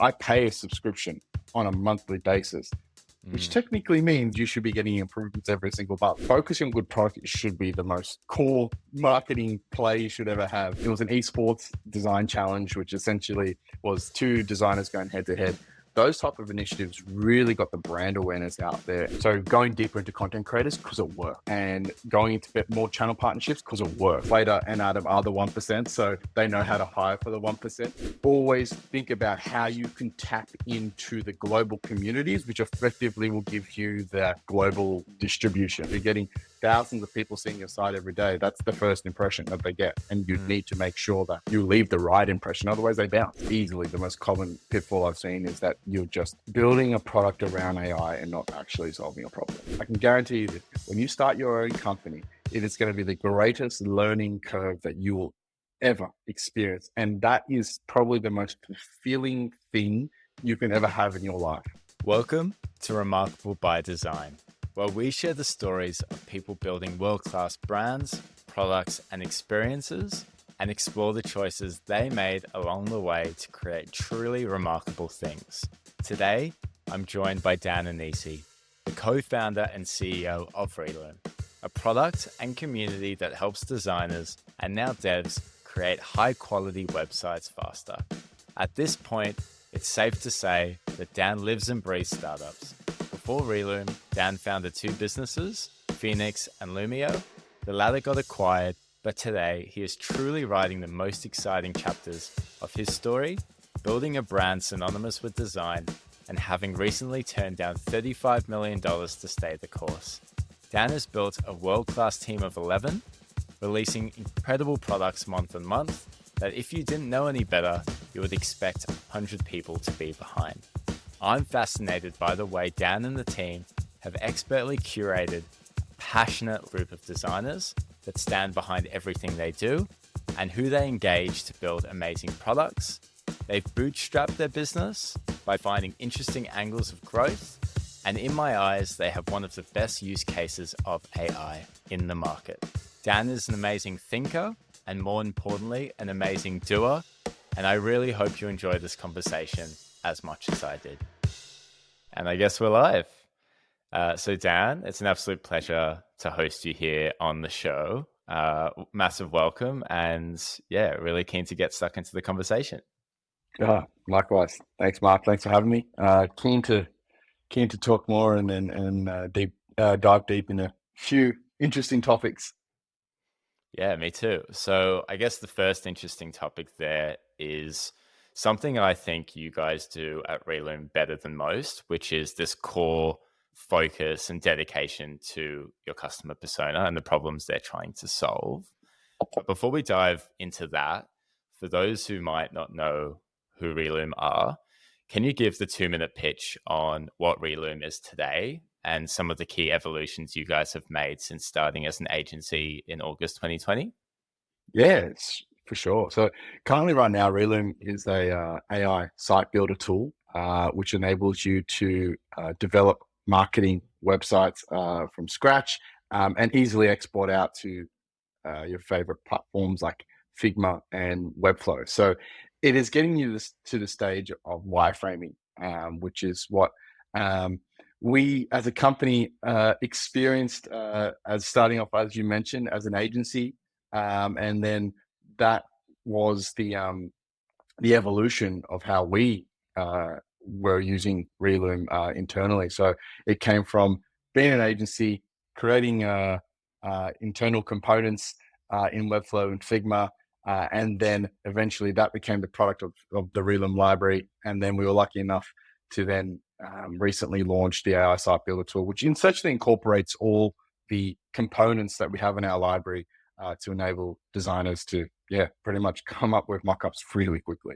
I pay a subscription on a monthly basis, which technically means you should be getting improvements every single month. Focusing on good product should be the most core marketing play you should ever have. It was an esports design challenge, which essentially was two designers going head to head. Those type of initiatives really got the brand awareness out there. So going deeper into content creators because it worked, and going into a bit more channel partnerships because it worked. Slater and Adam are the 1%, so they know how to hire for the 1%. Always think about how you can tap into the global communities, which effectively will give you that global distribution. If you're getting thousands of people seeing your site every day, that's the first impression that they get. And you need to make sure that you leave the right impression. Otherwise, they bounce easily. The most common pitfall I've seen is that you're just building a product around AI and not actually solving a problem. I can guarantee you that when you start your own company, it is going to be the greatest learning curve that you will ever experience. And that is probably the most fulfilling thing you can ever have in your life. Welcome to Remarkable by Design, where we share the stories of people building world-class brands, products, and experiences, and explore the choices they made along the way to create truly remarkable things. Today, I'm joined by Dan Anisse, the co-founder and CEO of Relume, a product and community that helps designers and now devs create high-quality websites faster. At this point, it's safe to say that Dan lives and breathes startups. Before Relume, Dan founded two businesses, Foenix and Lumio. The latter got acquired, but today he is truly writing the most exciting chapters of his story, building a brand synonymous with design, and having recently turned down $35 million to stay the course. Dan has built a world-class team of 11, releasing incredible products month on month that if you didn't know any better, you would expect 100 people to be behind. I'm fascinated by the way Dan and the team have expertly curated a passionate group of designers that stand behind everything they do and who they engage to build amazing products. They've bootstrapped their business by finding interesting angles of growth, and in my eyes, they have one of the best use cases of AI in the market. Dan is an amazing thinker, and more importantly, an amazing doer, and I really hope you enjoy this conversation as much as I did. And I guess we're live. So Dan, it's an absolute pleasure to host you here on the show. Massive welcome, and yeah, really keen to get stuck into the conversation. Likewise. Thanks, Mark. Thanks for having me. Keen to talk more and dive deep into a few interesting topics. Yeah, me too. So I guess the first interesting topic there is something I think you guys do at Relume better than most, which is this core focus and dedication to your customer persona and the problems they're trying to solve. But before we dive into that, for those who might not know who Relume are, can you give the 2-minute pitch on what Relume is today and some of the key evolutions you guys have made since starting as an agency in August 2020? Yeah, it's for sure. So currently right now, Relume is a AI site builder tool, which enables you to develop marketing websites from scratch and easily export out to your favorite platforms like Figma and Webflow. So it is getting you to the stage of wireframing, which is what we as a company experienced as starting off, as you mentioned, as an agency. And then that was the evolution of how we were using Relume internally. So it came from being an agency, creating internal components in Webflow and Figma, and then eventually that became the product of the Relume library. And then we were lucky enough to then recently launch the AI site builder tool, which essentially incorporates all the components that we have in our library to enable designers to, pretty much come up with mockups really quickly.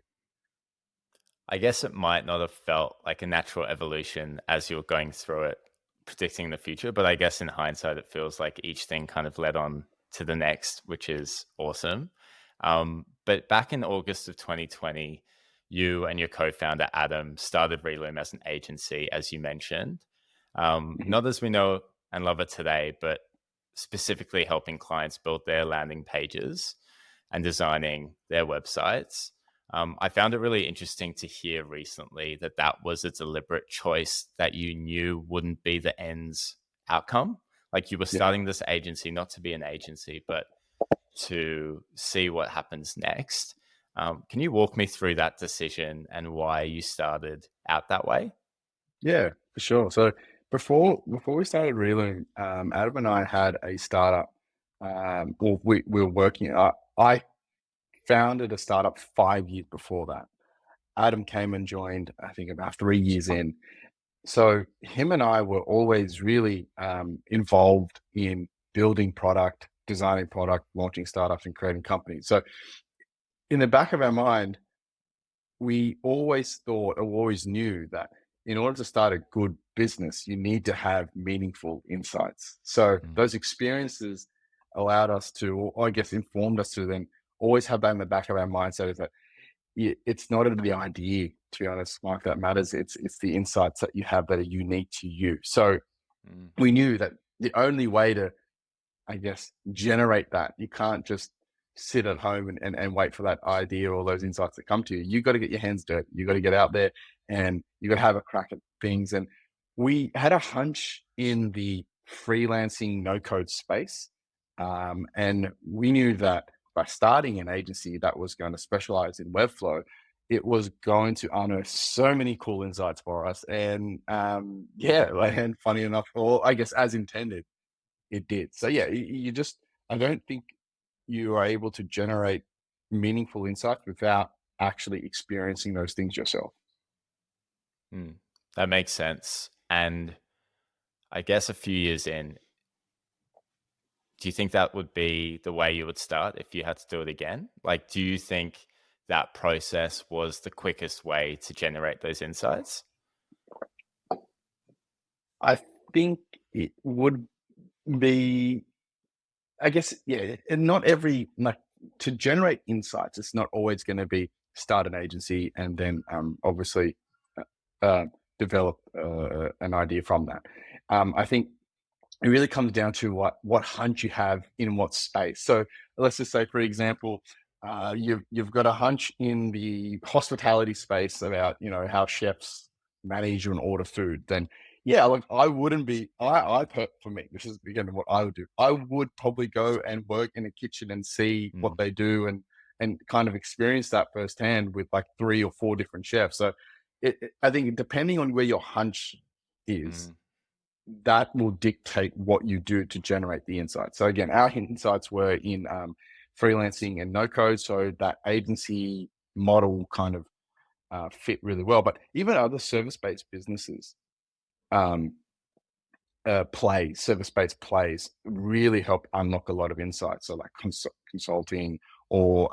I guess it might not have felt like a natural evolution as you're going through it, predicting the future, but I guess in hindsight, it feels like each thing kind of led on to the next, which is awesome. But back in August of 2020, you and your co-founder, Adam, started Relume as an agency, as you mentioned. Not as we know and love it today, but specifically helping clients build their landing pages and designing their websites. I found it really interesting to hear recently that that was a deliberate choice that you knew wouldn't be the end's outcome. Like you were Yeah. starting this agency not to be an agency, but to see what happens next. Can you walk me through that decision and why you started out that way? Yeah, for sure. So before we started Relume, Adam and I had a startup. Well, we were working. I founded a startup 5 years before that. Adam came and joined, I think, about 3 years in. So him and I were always really involved in building product, designing product, launching startups, and creating companies. So in the back of our mind, we always thought or always knew that in order to start a good business, you need to have meaningful insights. So Mm, those experiences allowed us to, or I guess informed us to then always have that in the back of our mindset is that it's not the idea, to be honest, Mike, that matters. It's the insights that you have that are unique to you. So mm, we knew that the only way to, I guess, generate that, you can't just sit at home and wait for that idea or those insights to come to you. You got to get your hands dirty. You got to get out there and you got to have a crack at things. And we had a hunch in the freelancing no code space. And we knew that by starting an agency that was going to specialize in Webflow, it was going to unearth so many cool insights for us. And yeah, and funny enough, or I guess as intended, it did. So yeah, you just, I don't think you are able to generate meaningful insights without actually experiencing those things yourself. mm. That makes sense. And I guess a few years in, do you think that would be the way you would start if you had to do it again? Like, do you think that process was the quickest way to generate those insights? I think it would be, I guess, yeah, and not every, like, to generate insights, it's not always going to be start an agency and then obviously uh, develop an idea from that. I think it really comes down to what hunch you have in what space. So let's just say, for example, you've got a hunch in the hospitality space about how chefs manage and order food. Then yeah, like I wouldn't be for me, this is again what I would do. I would probably go and work in a kitchen and see what Mm, they do and kind of experience that firsthand with like 3 or 4 different chefs. So I think depending on where your hunch is, mm, that will dictate what you do to generate the insights. So again, our insights were in freelancing and no code, so that agency model kind of fit really well. But even other service-based businesses, um, service-based plays really help unlock a lot of insights. So like consulting or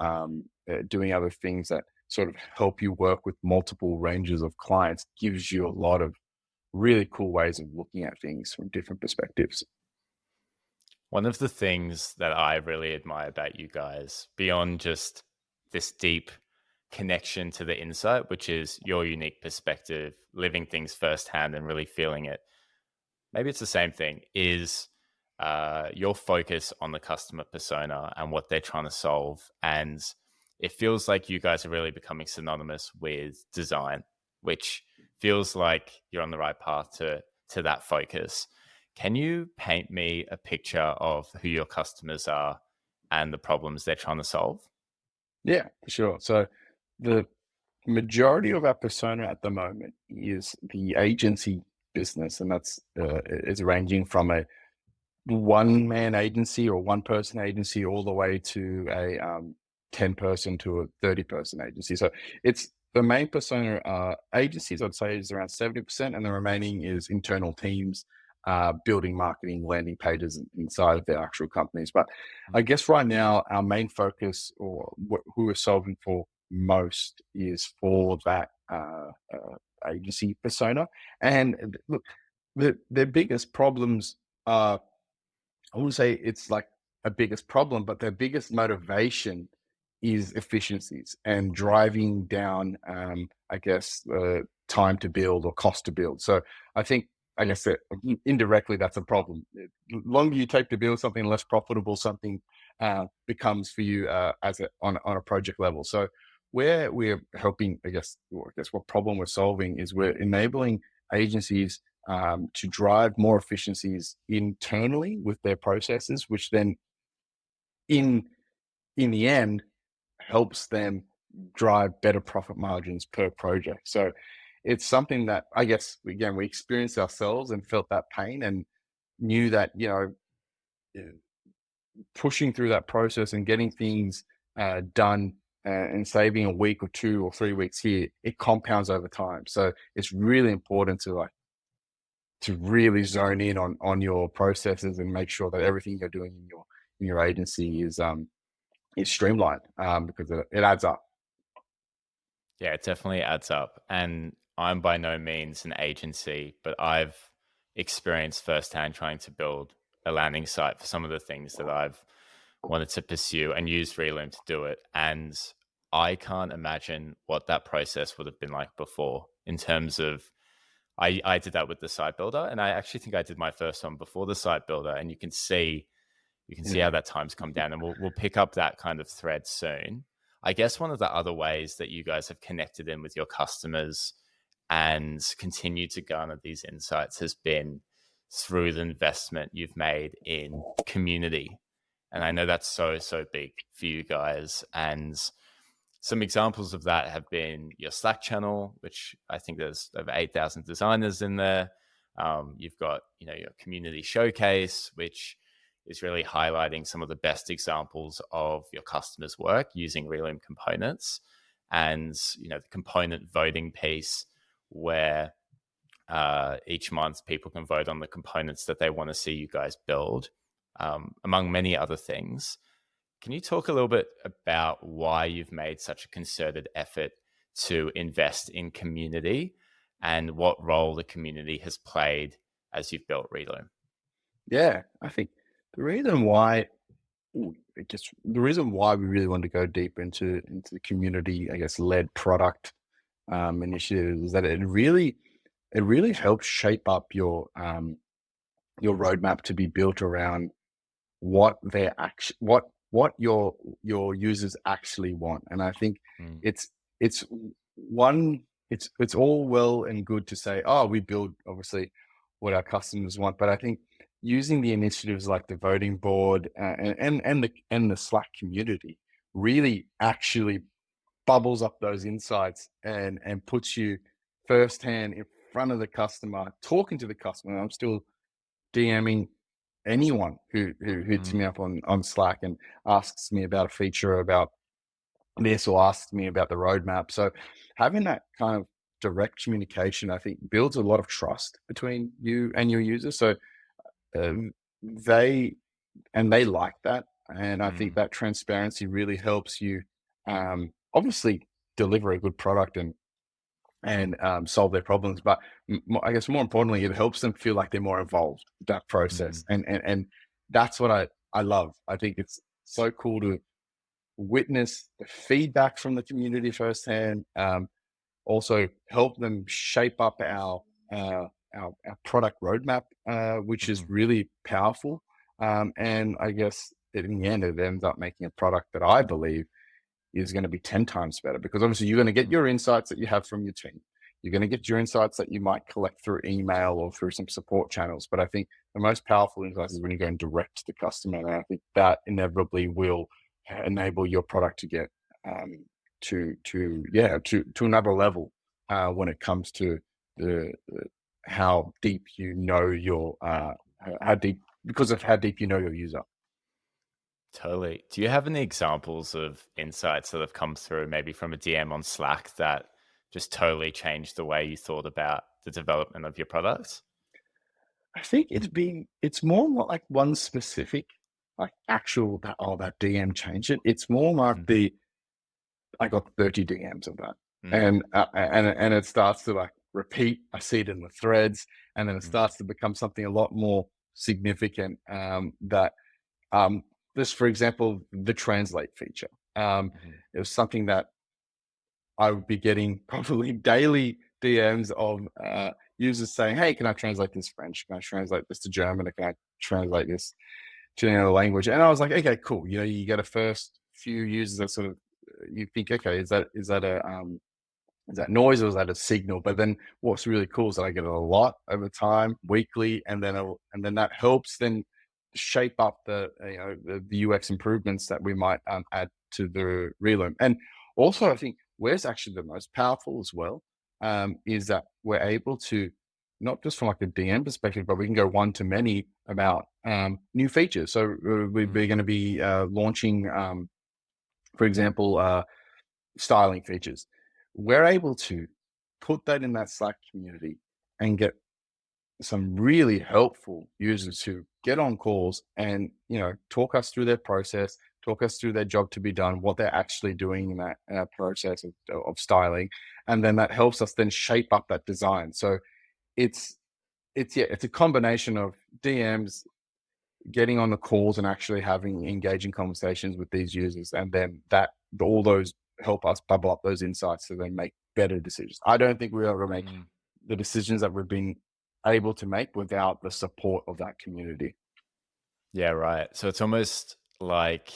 doing other things that sort of help you work with multiple ranges of clients gives you a lot of really cool ways of looking at things from different perspectives. One of the things that I really admire about you guys, beyond just this deep connection to the insight, which is your unique perspective, living things firsthand and really feeling it, maybe it's the same thing, is your focus on the customer persona and what they're trying to solve. And it feels like you guys are really becoming synonymous with design, which feels like you're on the right path to that focus. Can you paint me a picture of who your customers are and the problems they're trying to solve? Yeah, for sure. So the majority of our persona at the moment is the agency business, and that's is ranging from a one-man agency or one-person agency all the way to a 10-person to a 30-person agency. So it's the main persona agencies, I'd say, is around 70%, and the remaining is internal teams building marketing landing pages inside of their actual companies. But I guess right now our main focus, or who we're solving for most, is for that agency persona. And look, their biggest problems are, I wouldn't say it's like a biggest problem, but their biggest motivation is efficiencies and driving down, I guess, time to build or cost to build. So I think, I guess that indirectly that's a problem. The longer you take to build something, less profitable something becomes for you as on a project level. So where we're helping, I guess what problem we're solving is we're enabling agencies to drive more efficiencies internally with their processes, which then in in the end helps them drive better profit margins per project. So it's something that I guess again we experienced ourselves and felt that pain and knew that pushing through that process and getting things done and saving a week or 2 or 3 weeks here, it compounds over time. So it's really important to really zone in on your processes and make sure that everything you're doing in your agency is streamlined because it adds up. Yeah, it definitely adds up. And I'm by no means an agency, but I've experienced firsthand trying to build a landing site for some of the things that I've wanted to pursue and used Relume to do it. And I can't imagine what that process would have been like before in terms of I did that with the site builder, and I actually think I did my first one before the site builder, and you can see how Yeah. that time's come down, and we'll pick up that kind of thread soon. I guess one of the other ways that you guys have connected in with your customers and continue to garner these insights has been through the investment you've made in community. And I know that's so big for you guys. And some examples of that have been your Slack channel, which I think there's over 8,000 designers in there. You've got, your community showcase, which is really highlighting some of the best examples of your customers' work using Relume components, and the component voting piece where each month people can vote on the components that they want to see you guys build, among many other things. Can you talk a little bit about why you've made such a concerted effort to invest in community and what role the community has played as you've built Relume? Yeah, I think the reason why the reason why we really want to go deep into the community, I guess, led product initiatives is that it really helps shape up your roadmap to be built around what they're actually what your users actually want. And I think Mm, it's one it's all well and good to say, oh, we build obviously what our customers want, but I think using the initiatives like the voting board and the Slack community really actually bubbles up those insights and puts you firsthand in front of the customer, talking to the customer. I'm still DMing anyone who hits mm, me up on Slack and asks me about a feature about this or asks me about the roadmap. So having that kind of direct communication, I think, builds a lot of trust between you and your users. So um, they they like that, and I think mm, that transparency really helps you obviously deliver a good product and solve their problems. But I guess more importantly, it helps them feel like they're more involved with that process, mm, and that's what I love. I think it's so cool to witness the feedback from the community firsthand. Also, help them shape up our product roadmap, which is mhm, really powerful. And I guess in the end, it ends up making a product that I believe is going to be 10 times better because obviously you're going to get mm. your insights that you have from your team. You're going to get your insights that you might collect through email or through some support channels. But I think the most powerful insights is when you're going direct to the customer. And I think that inevitably will enable your product to get to another level when it comes to the how deep you know your how deep because of how deep you know your user. Totally. Do you have any examples of insights that have come through, maybe from a DM on Slack, that just totally changed the way you thought about the development of your products? I think it's more not like one specific, like actual that that DM changed it. It's more like Mm, I got 30 DMs of that, mm, and it starts to like repeat. I see it in the threads, and then it mm, starts to become something a lot more significant. That um, this, for example, the translate feature. mhm, It was something that I would be getting probably daily DMs of users saying, "Hey, can I translate this French? Can I translate this to German? Or can I translate this to another language?" And I was like, "Okay, cool." You know, you get a first few users that sort of you think, okay, is that noise or is that a signal? But then what's really cool is that I get it a lot over time, weekly, and then that helps then shape up the UX improvements that we might add to the Relume. And also, I think where's actually the most powerful as well is that we're able to, not just from like a DM perspective, but we can go one to many about new features. So we're going to be launching, for example, styling features. We're able to put that in that Slack community and get some really helpful users who get on calls and talk us through their process, talk us through their job to be done, what they're actually doing in that process of styling, and then that helps us then shape up that design. So it's a combination of DMs getting on the calls and actually having engaging conversations with these users, and then that all those help us bubble up those insights to then make better decisions. I don't think we'll ever make the decisions that we've been able to make without the support of that community. Yeah, right. So it's almost like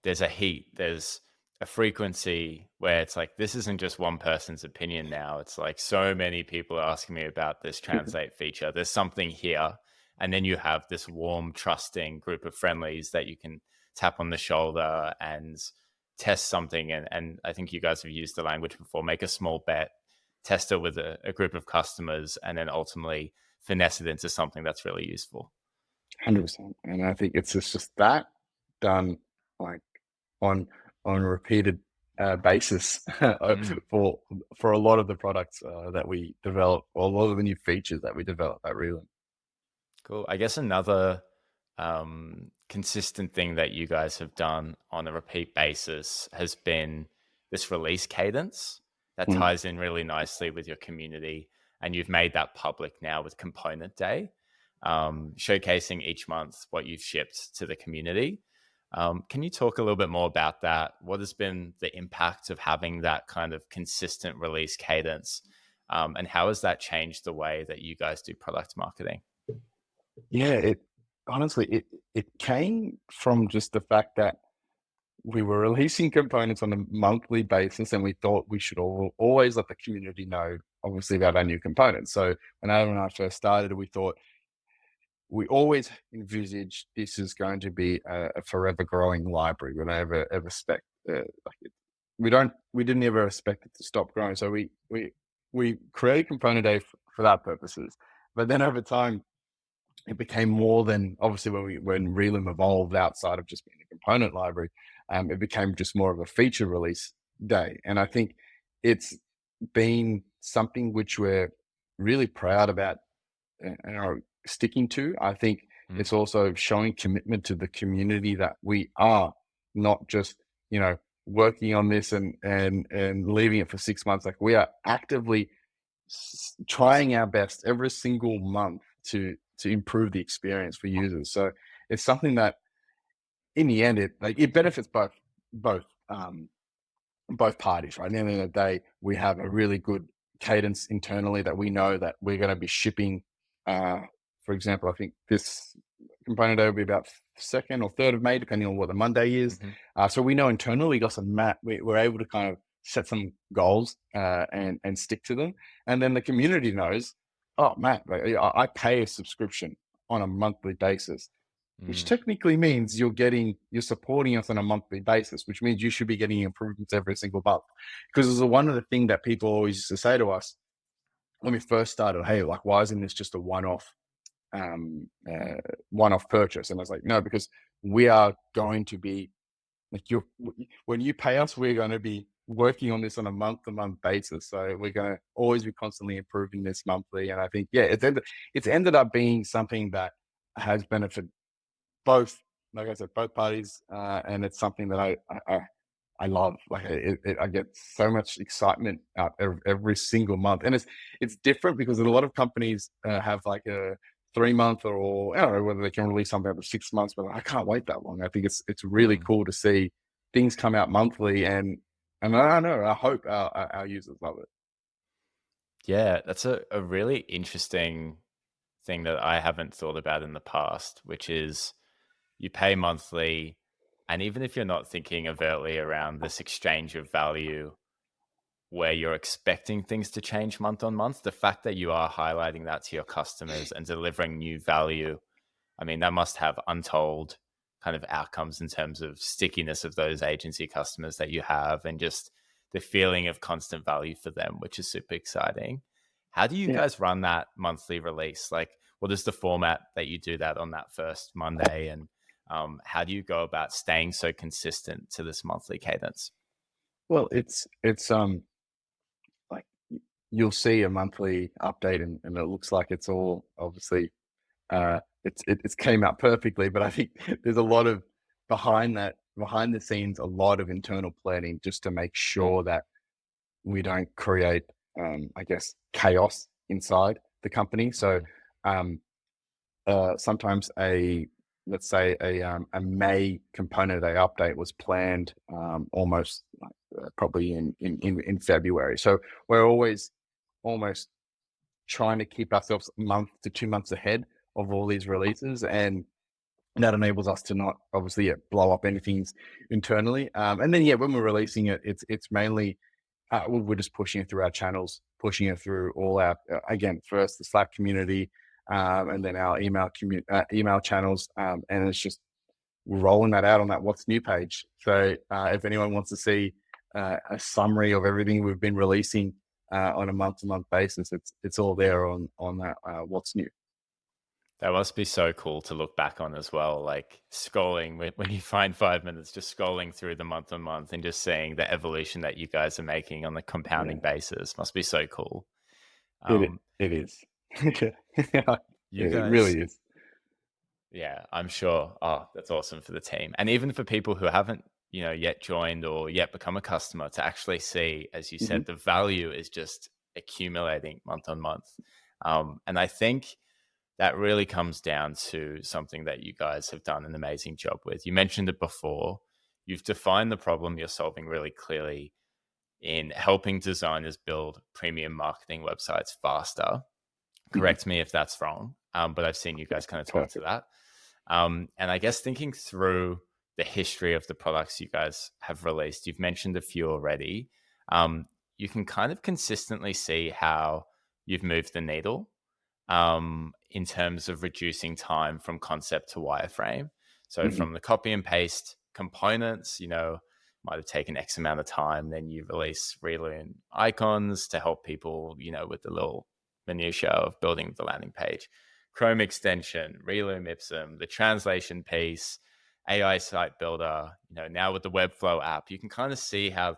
there's a heat, there's a frequency where it's like, this isn't just one person's opinion now. It's like so many people are asking me about this translate feature. There's something here. And then you have this warm, trusting group of friendlies that you can tap on the shoulder and test something. And I think you guys have used the language before, make a small bet, test it with a group of customers, and then ultimately finesse it into something that's really useful. 100%. And I think it's just that done like on a repeated basis for a lot of the products that we develop, or a lot of the new features that we develop at Relume. Cool. I guess another consistent thing that you guys have done on a repeat basis has been this release cadence that ties in really nicely with your community. And you've made that public now with Component Day, showcasing each month what you've shipped to the community. Can you talk a little bit more about that? What has been the impact of having that kind of consistent release cadence? And how has that changed the way that you guys do product marketing? Yeah, it came from just the fact that we were releasing components on a monthly basis, and we thought we should always let the community know, obviously, about our new components. So when Adam and I first started, we always envisaged this is going to be a forever growing library. We don't ever expect we didn't ever expect it to stop growing. So we created Component Day for that purposes. But then over time, it became more than, obviously, when Relume evolved outside of just being a component library, it became just more of a feature release day. And I think it's been something which we're really proud about and are sticking to. I think it's also showing commitment to the community that we are not just, working on this and leaving it for 6 months. Like, we are actively trying our best every single month to improve the experience for users. So it's something that in the end it benefits both both parties, right? At the end of the day, we have a really good cadence internally that we know that we're going to be shipping. For example, I think this component day will be about 2nd or 3rd of May, depending on what the Monday is. So we know internally we got some we're able to kind of set some goals and stick to them. And then the community knows, oh, Matt, I pay a subscription on a monthly basis, which technically means you're supporting us on a monthly basis, which means you should be getting improvements every single month. Because it was one of the things that people always used to say to us when we first started, hey, like, why isn't this just a one-off purchase? And I was like, no, because we are going to be like, when you pay us, we're going to be working on this on a month-to-month basis. So we're going to always be constantly improving this monthly. And I think, yeah, it's ended up being something that has benefited both, like I said, both parties, and it's something that I love. Like, I get so much excitement out every single month, and it's different because a lot of companies have like a 3-month, or I don't know whether they can release something every 6 months, but I can't wait that long. I think it's really cool to see things come out monthly, and I don't know. I hope our users love it. Yeah, that's a really interesting thing that I haven't thought about in the past, which is you pay monthly And even if you're not thinking overtly around this exchange of value where you're expecting things to change month on month, the fact that you are highlighting that to your customers and delivering new value, I mean, that must have untold kind of outcomes in terms of stickiness of those agency customers that you have and just the feeling of constant value for them, which is super exciting. How do you Yeah. guys run that monthly release? Like, what is the format that you do that on that first Monday? And how do you go about staying so consistent to this monthly cadence? Well, it's like you'll see a monthly update, and it looks like it's all obviously it's came out perfectly, but I think there's a lot of behind the scenes, a lot of internal planning just to make sure that we don't create, I guess, chaos inside the company. So um, sometimes let's say a May component day update was planned almost probably in February. So we're always almost trying to keep ourselves a month to 2 months ahead of all these releases, and that enables us to not obviously blow up anything internally. And then when we're releasing it, it's mainly we're just pushing it through our channels, pushing it through all our again, first the Slack community, and then our email channels, and it's just rolling that out on that what's new page. So if anyone wants to see a summary of everything we've been releasing on a month-to-month basis, it's all there on that what's new. That must be so cool to look back on as well. Like scrolling when you find 5 minutes, just scrolling through the month on month and just seeing the evolution that you guys are making on the compounding Yeah, basis must be so cool. it is. Yeah, You it guys, really is. yeah, I'm sure. Oh, that's awesome for the team. And even for people who haven't, yet joined or yet become a customer to actually see, as you Hmm. said, the value is just accumulating month on month. And I think that really comes down to something that you guys have done an amazing job with. You mentioned it before. You've defined the problem you're solving really clearly in helping designers build premium marketing websites faster. Hmm. Correct me if that's wrong, but I've seen you guys kind of talk to Perfect. that. And I guess thinking through the history of the products you guys have released, you've mentioned a few already. You can kind of consistently see how you've moved the needle in terms of reducing time from concept to wireframe. So Hmm. from the copy and paste components, might have taken X amount of time. Then you release Relume icons to help people, with the little minutiae of building the landing page. Chrome extension, Relume Ipsum, the translation piece, AI site builder, now with the Webflow app, you can kind of see how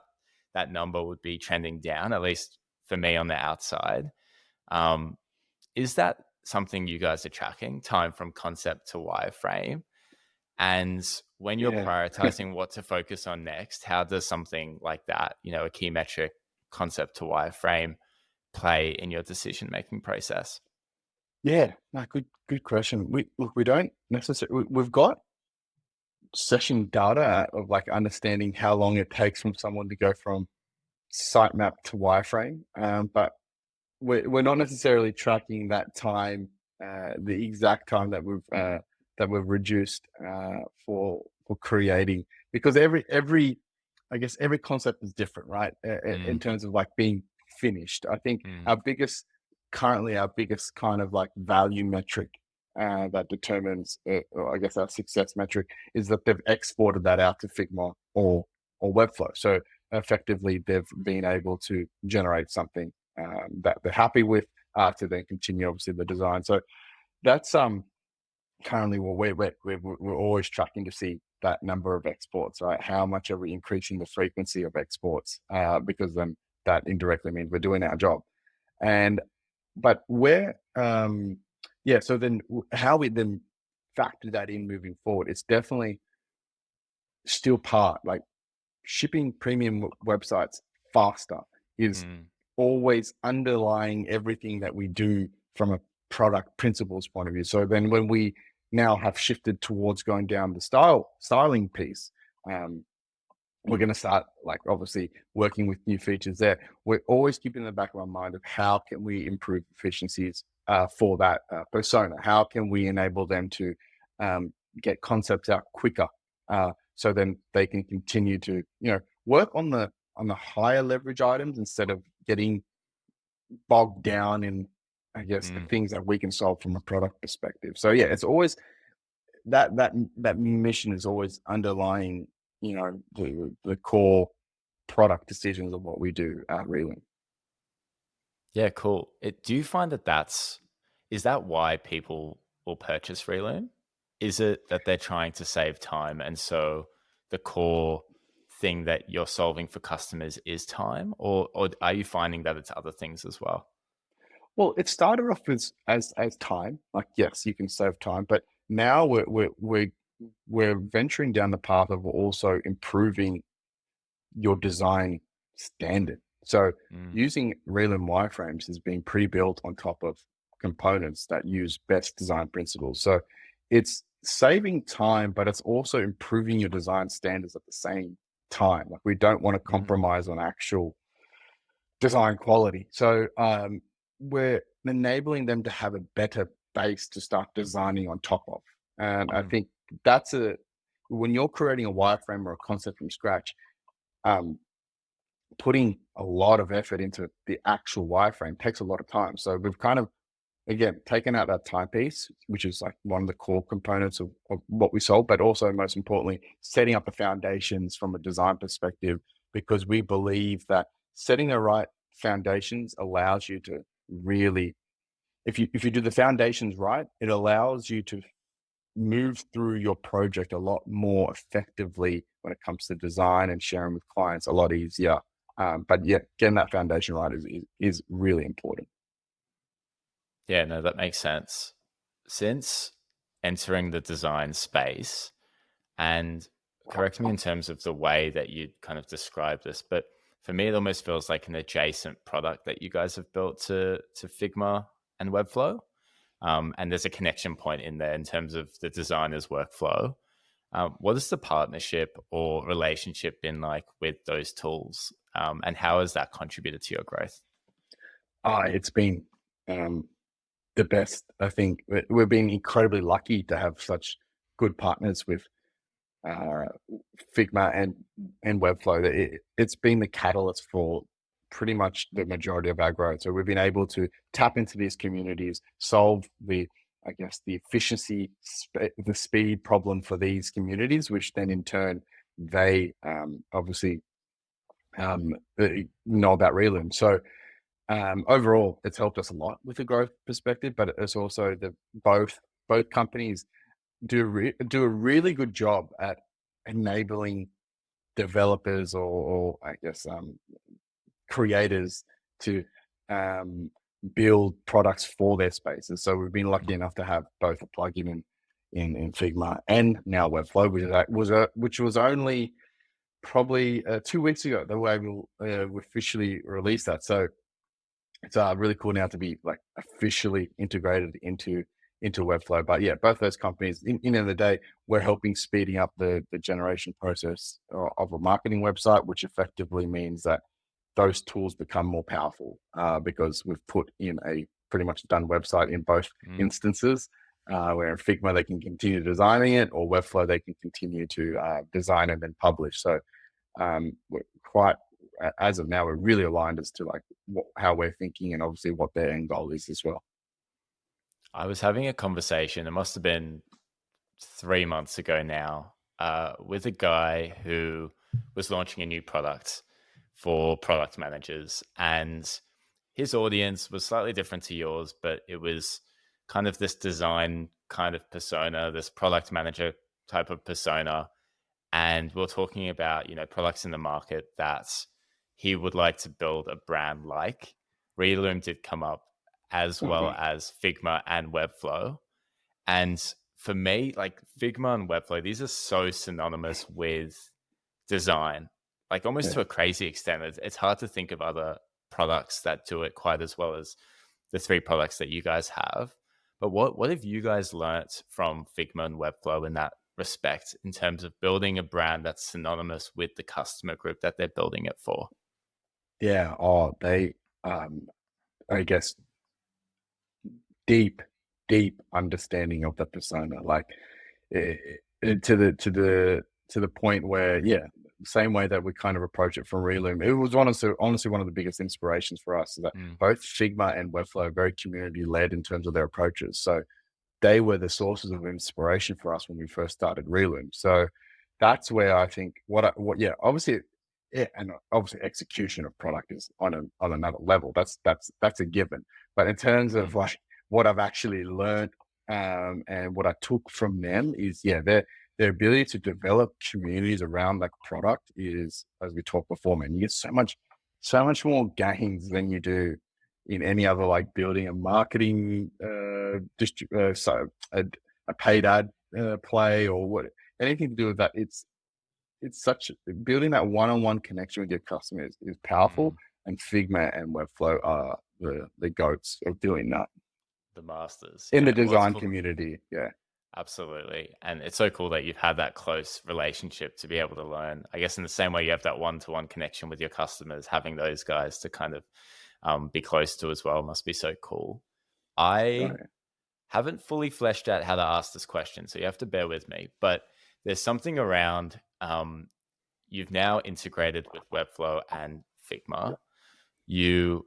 that number would be trending down, at least for me on the outside. Um, is that something you guys are tracking, time from concept to wireframe? And when you're Yeah. prioritizing what to focus on next, how does something like that, a key metric, concept to wireframe, play in your decision making process? Yeah, no, good question. We don't necessarily we've got session data of like understanding how long it takes from someone to go from sitemap to wireframe, but we're not necessarily tracking that time, the exact time that we've reduced for creating, because every I guess every concept is different, right? In Mm, terms of like being finished. I think mm, currently our biggest kind of like value metric that determines, or I guess our success metric, is that they've exported that out to Figma or Webflow. So effectively, they've been able to generate something that they're happy with to then continue, obviously, the design. So that's currently what we're always tracking to see that number of exports, right? How much are we increasing the frequency of exports? Because then that indirectly means we're doing our job. And but where so then how we then factor that in moving forward, it's definitely still part, like shipping premium websites faster is mm. always underlying everything that we do from a product principles point of view. So then when we now have shifted towards going down the styling piece, we're going to start like obviously working with new features there. We're always keeping in the back of our mind of how can we improve efficiencies for that persona? How can we enable them to get concepts out quicker? so then they can continue to, work on the higher leverage items instead of getting bogged down in, I guess, the things that we can solve from a product perspective. So yeah, it's always that mission is always underlying, the core product decisions of what we do at Relume. Yeah, cool. Do you find is that why people will purchase Relume? Is it that they're trying to save time, and so the core thing that you're solving for customers is time, or are you finding that it's other things as well? Well, it started off as time. Like, yes, you can save time, but now we're venturing down the path of also improving your design standard. So Mm, using Relume wireframes is being pre-built on top of components that use best design principles. So it's saving time, but it's also improving your design standards at the same time. Like, we don't want to mm, compromise on actual design quality. So we're enabling them to have a better base to start designing on top of. And I mm, think when you're creating a wireframe or a concept from scratch, um, putting a lot of effort into the actual wireframe takes a lot of time. So we've kind of, again, taken out that time piece, which is like one of the core components of what we sold, but also most importantly, setting up the foundations from a design perspective, because we believe that setting the right foundations allows you to really, if you do the foundations right, it allows you to move through your project a lot more effectively when it comes to design and sharing with clients a lot easier. But yeah, getting that foundation right is really important. yeah, no, that makes sense. Since entering the design space, and correct me in terms of the way that you kind of describe this, but for me, it almost feels like an adjacent product that you guys have built to Figma and Webflow. And there's a connection point in there in terms of the designer's workflow. What has the partnership or relationship been like with those tools? And how has that contributed to your growth? It's been the best. I think we've been incredibly lucky to have such good partners with uh, Figma and Webflow. It's been the catalyst for pretty much the majority of our growth. So we've been able to tap into these communities, solve I guess, the efficiency, the speed problem for these communities, which then in turn they obviously know about Relume. So overall, it's helped us a lot with the growth perspective, but it's also both companies do a really good job at enabling developers or I guess creators to build products for their spaces. So we've been lucky enough to have both a plugin in Figma and now Webflow, which was only probably 2 weeks ago the way we officially released that. So it's really cool now to be like officially integrated into Webflow. But yeah, both those companies, in the end of the day, we're helping speeding up the generation process of a marketing website, which effectively means that those tools become more powerful because we've put in a pretty much done website in both Mm. instances. Where in Figma they can continue designing it, or Webflow they can continue to design and then publish. So we're quite, as of now, we're really aligned as to like how we're thinking and obviously what their end goal is as well. I was having a conversation, it must have been 3 months ago now, with a guy who was launching a new product for product managers. And his audience was slightly different to yours, but it was kind of this design kind of persona, this product manager type of persona. And we're talking about, products in the market that he would like to build a brand like. Relume did come up, as well Mhm. as Figma and Webflow. And for me, like Figma and Webflow, these are so synonymous with design, like almost Yeah. to a crazy extent. It's hard to think of other products that do it quite as well as the three products that you guys have. But what have you guys learnt from Figma and Webflow in that respect, in terms of building a brand that's synonymous with the customer group that they're building it for? Yeah. They, um, I guess, deep, deep understanding of the persona, like to to the point where, yeah, same way that we kind of approach it from Relume. It was honestly one of the biggest inspirations for us, is that Mm. both Figma and Webflow are very community led in terms of their approaches. So they were the sources of inspiration for us when we first started Relume. So that's where I think yeah, obviously, yeah, and obviously execution of product is on another level. That's a given. But in terms of like what I've actually learned, and what I took from them is, yeah, their ability to develop communities around like product is, as we talked before, man, you get so much more gains than you do in any other, like building a marketing so a paid ad play, or what, anything to do with that. It's such building that one-on-one connection with your customers is powerful, and Figma and Webflow are the goats of doing that The masters. in the Yeah. Well, it's design cool. community. Yeah. Absolutely. And it's so cool that you've had that close relationship to be able to learn. I guess in the same way you have that one-to-one connection with your customers, having those guys to kind of be close to as well must be so cool. I Right. haven't fully fleshed out how to ask this question, so you have to bear with me. But there's something around you've now integrated with Webflow and Figma. You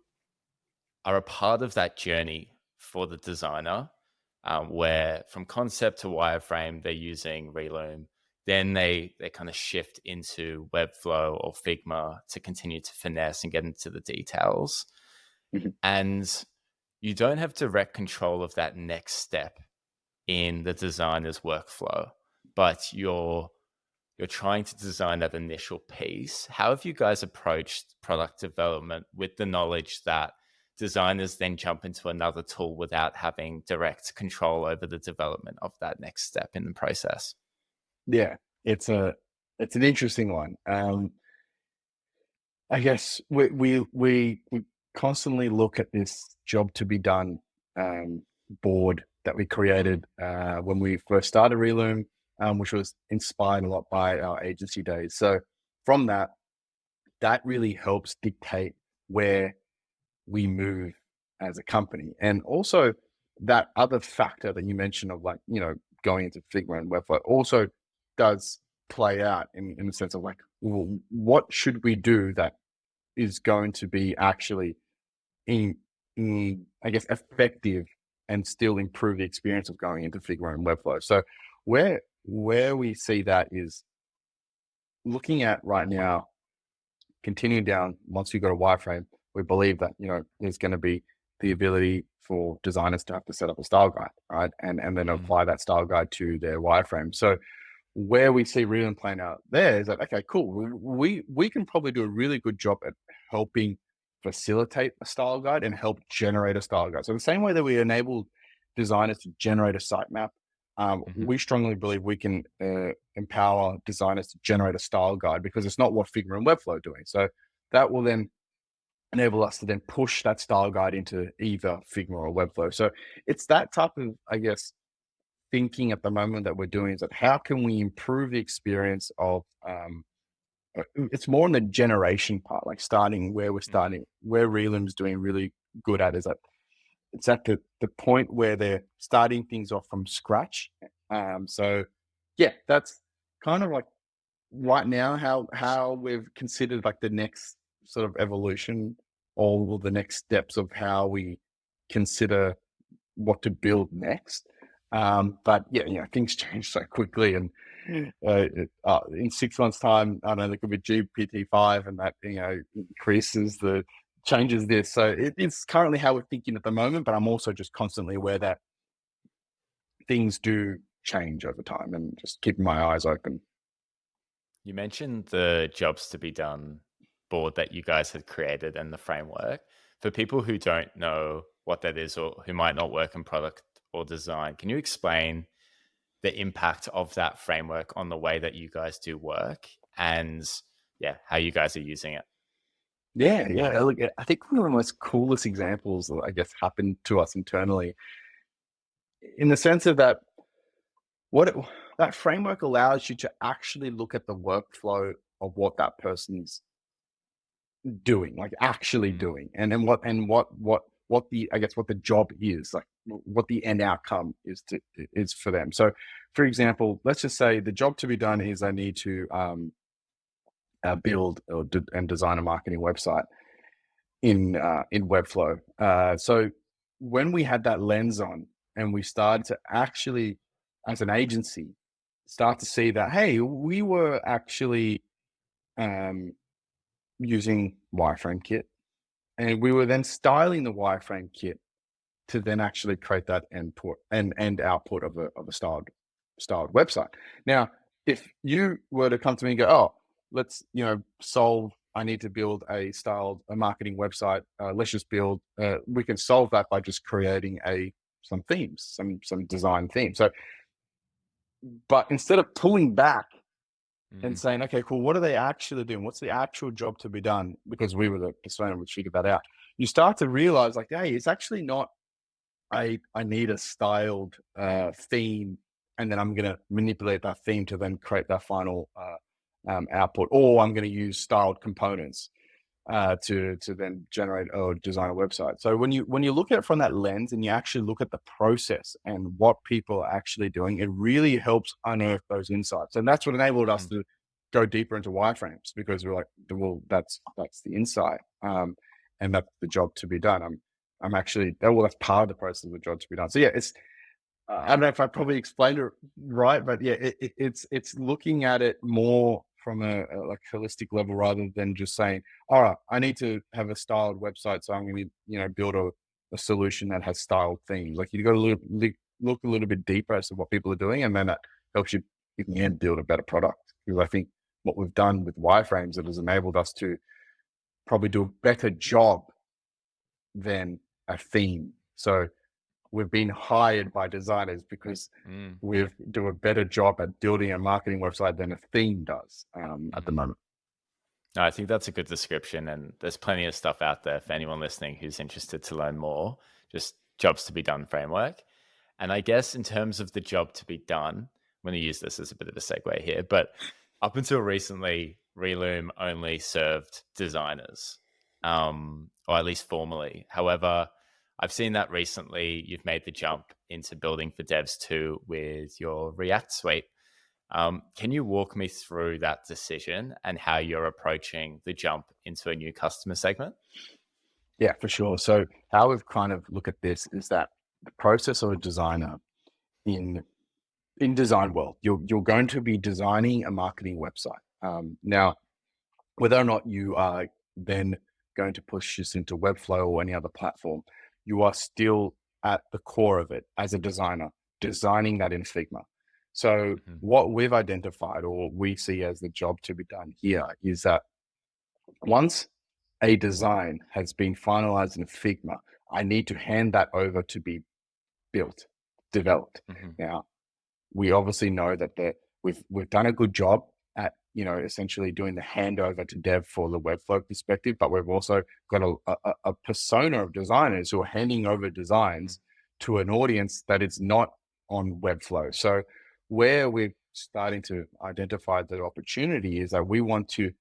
are a part of that journey for the designer, where from concept to wireframe, they're using Relume. Then they kind of shift into Webflow or Figma to continue to finesse and get into the details. Mhm. And you don't have direct control of that next step in the designer's workflow, but you're trying to design that initial piece. How have you guys approached product development with the knowledge that designers then jump into another tool without having direct control over the development of that next step in the process? Yeah, it's an interesting one. I guess we constantly look at this job to be done board that we created when we first started Relume, which was inspired a lot by our agency days. So from that really helps dictate where we move as a company. And also that other factor that you mentioned of, like, going into Figma and Webflow also does play out in the sense of like, well, what should we do that is going to be actually in, I guess, effective and still improve the experience of going into Figma and Webflow. So where we see that is looking at right now, continuing down, once you go to wireframe, we believe that, there's going to be the ability for designers to have to set up a style guide, right? And then apply that style guide to their wireframe. So where we see Relume playing out there is that, okay, cool. We can probably do a really good job at helping facilitate a style guide and help generate a style guide. So the same way that we enable designers to generate a sitemap, we strongly believe we can empower designers to generate a style guide, because it's not what Figma and Webflow are doing. So that will then enable us to then push that style guide into either Figma or Webflow. So it's that type of, I guess, thinking at the moment that we're doing, is that how can we improve the experience of it's more in the generation part, like starting where we're starting, where Relume's doing really good at, is that it's at the point where they're starting things off from scratch. So yeah, that's kind of like right now how we've considered like the next sort of evolution, or the next steps of how we consider what to build next. But yeah, things change so quickly, and in 6 months' time, I don't know, there could be GPT-5, and that increases the changes this. So it's currently how we're thinking at the moment. But I'm also just constantly aware that things do change over time, and just keeping my eyes open. You mentioned the jobs to be done board that you guys had created and the framework. For people who don't know what that is, or who might not work in product or design, can you explain the impact of that framework on the way that you guys do work, and how you guys are using it? Yeah. Look, I think one of the most coolest examples that I guess happened to us internally, in the sense of that, that framework allows you to actually look at the workflow of what that person's doing, like actually doing, and then what what the, I guess, what the job is, like what the end outcome is for them. So, for example, let's just say the job to be done is I need to build and design a marketing website in Webflow. So when we had that lens on and we started to actually, as an agency, start to see that, hey, we were actually using wireframe kit, and we were then styling the wireframe kit to then actually create that end output of a styled website. Now, if you were to come to me and go, oh, let's solve, I need to build a marketing website. Let's just build. We can solve that by just creating some themes, some design themes. So, but instead of pulling back and saying, okay, cool, what are they actually doing? What's the actual job to be done? Because we were the persona which figured that out. You start to realize, like, hey, it's actually not I need a styled theme, and then I'm going to manipulate that theme to then create that final output, or I'm going to use styled components to then generate or design a website. So when you look at it from that lens and you actually look at the process and what people are actually doing, it really helps unearth those insights, and that's what enabled us to go deeper into wireframes, because we're like, well, that's the insight, and that's the job to be done. I'm actually, well, that's part of the process of the job to be done. So yeah, it's I don't know if I probably explained it right, but yeah, it's looking at it more from a like holistic level, rather than just saying, all right, I need to have a styled website, so I'm going to build a solution that has styled themes. Like, you got to look a little bit deeper as to what people are doing, and then that helps you in the end build a better product. Because I think what we've done with wireframes, it has enabled us to probably do a better job than a theme. So we've been hired by designers because we do a better job at building a marketing website than a theme does at the moment. No, I think that's a good description, and there's plenty of stuff out there for anyone listening who's interested to learn more. Just jobs to be done framework. And I guess in terms of the job to be done, I'm going to use this as a bit of a segue here, but up until recently, Relume only served designers, or at least formally. However, I've seen that recently you've made the jump into building for devs too with your React suite. Can you walk me through that decision and how you're approaching the jump into a new customer segment? Yeah, for sure. So how we've kind of look at this is that the process of a designer in design world, you're going to be designing a marketing website. Now, whether or not you are then going to push this into Webflow or any other platform, you are still at the core of it as a designer, designing that in Figma. So what we've identified, or we see as the job to be done here, is that once a design has been finalized in Figma, I need to hand that over to be built, developed. Now, we obviously know that we've done a good job at essentially doing the handover to dev for the Webflow perspective, but we've also got a persona of designers who are handing over designs to an audience that is not on Webflow. So where we're starting to identify the opportunity is that we want to,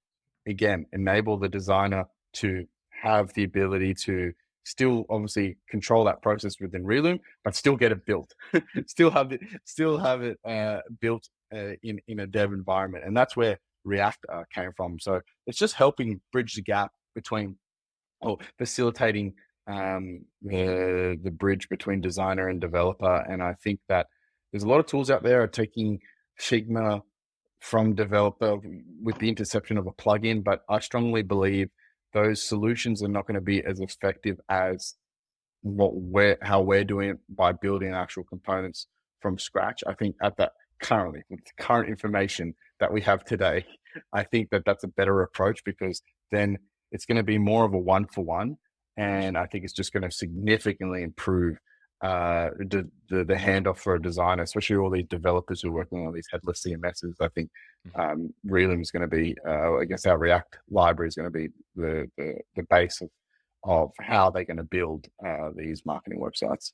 again, enable the designer to have the ability to still obviously control that process within Relume, but still get it built, still have it built in a dev environment. And that's where React came from. So it's just helping bridge the gap between, or facilitating the bridge between designer and developer. And I think that there's a lot of tools out there are taking Figma from developer with the interception of a plugin, but I strongly believe those solutions are not going to be as effective as how we're doing it by building actual components from scratch. I think with the current information that we have today, I think that that's a better approach, because then it's going to be more of a one-for-one, and I think it's just going to significantly improve the handoff for a designer, especially all these developers who are working on these headless CMSs. I think Relume is going to be, I guess our React library is going to be the base of how they're going to build these marketing websites.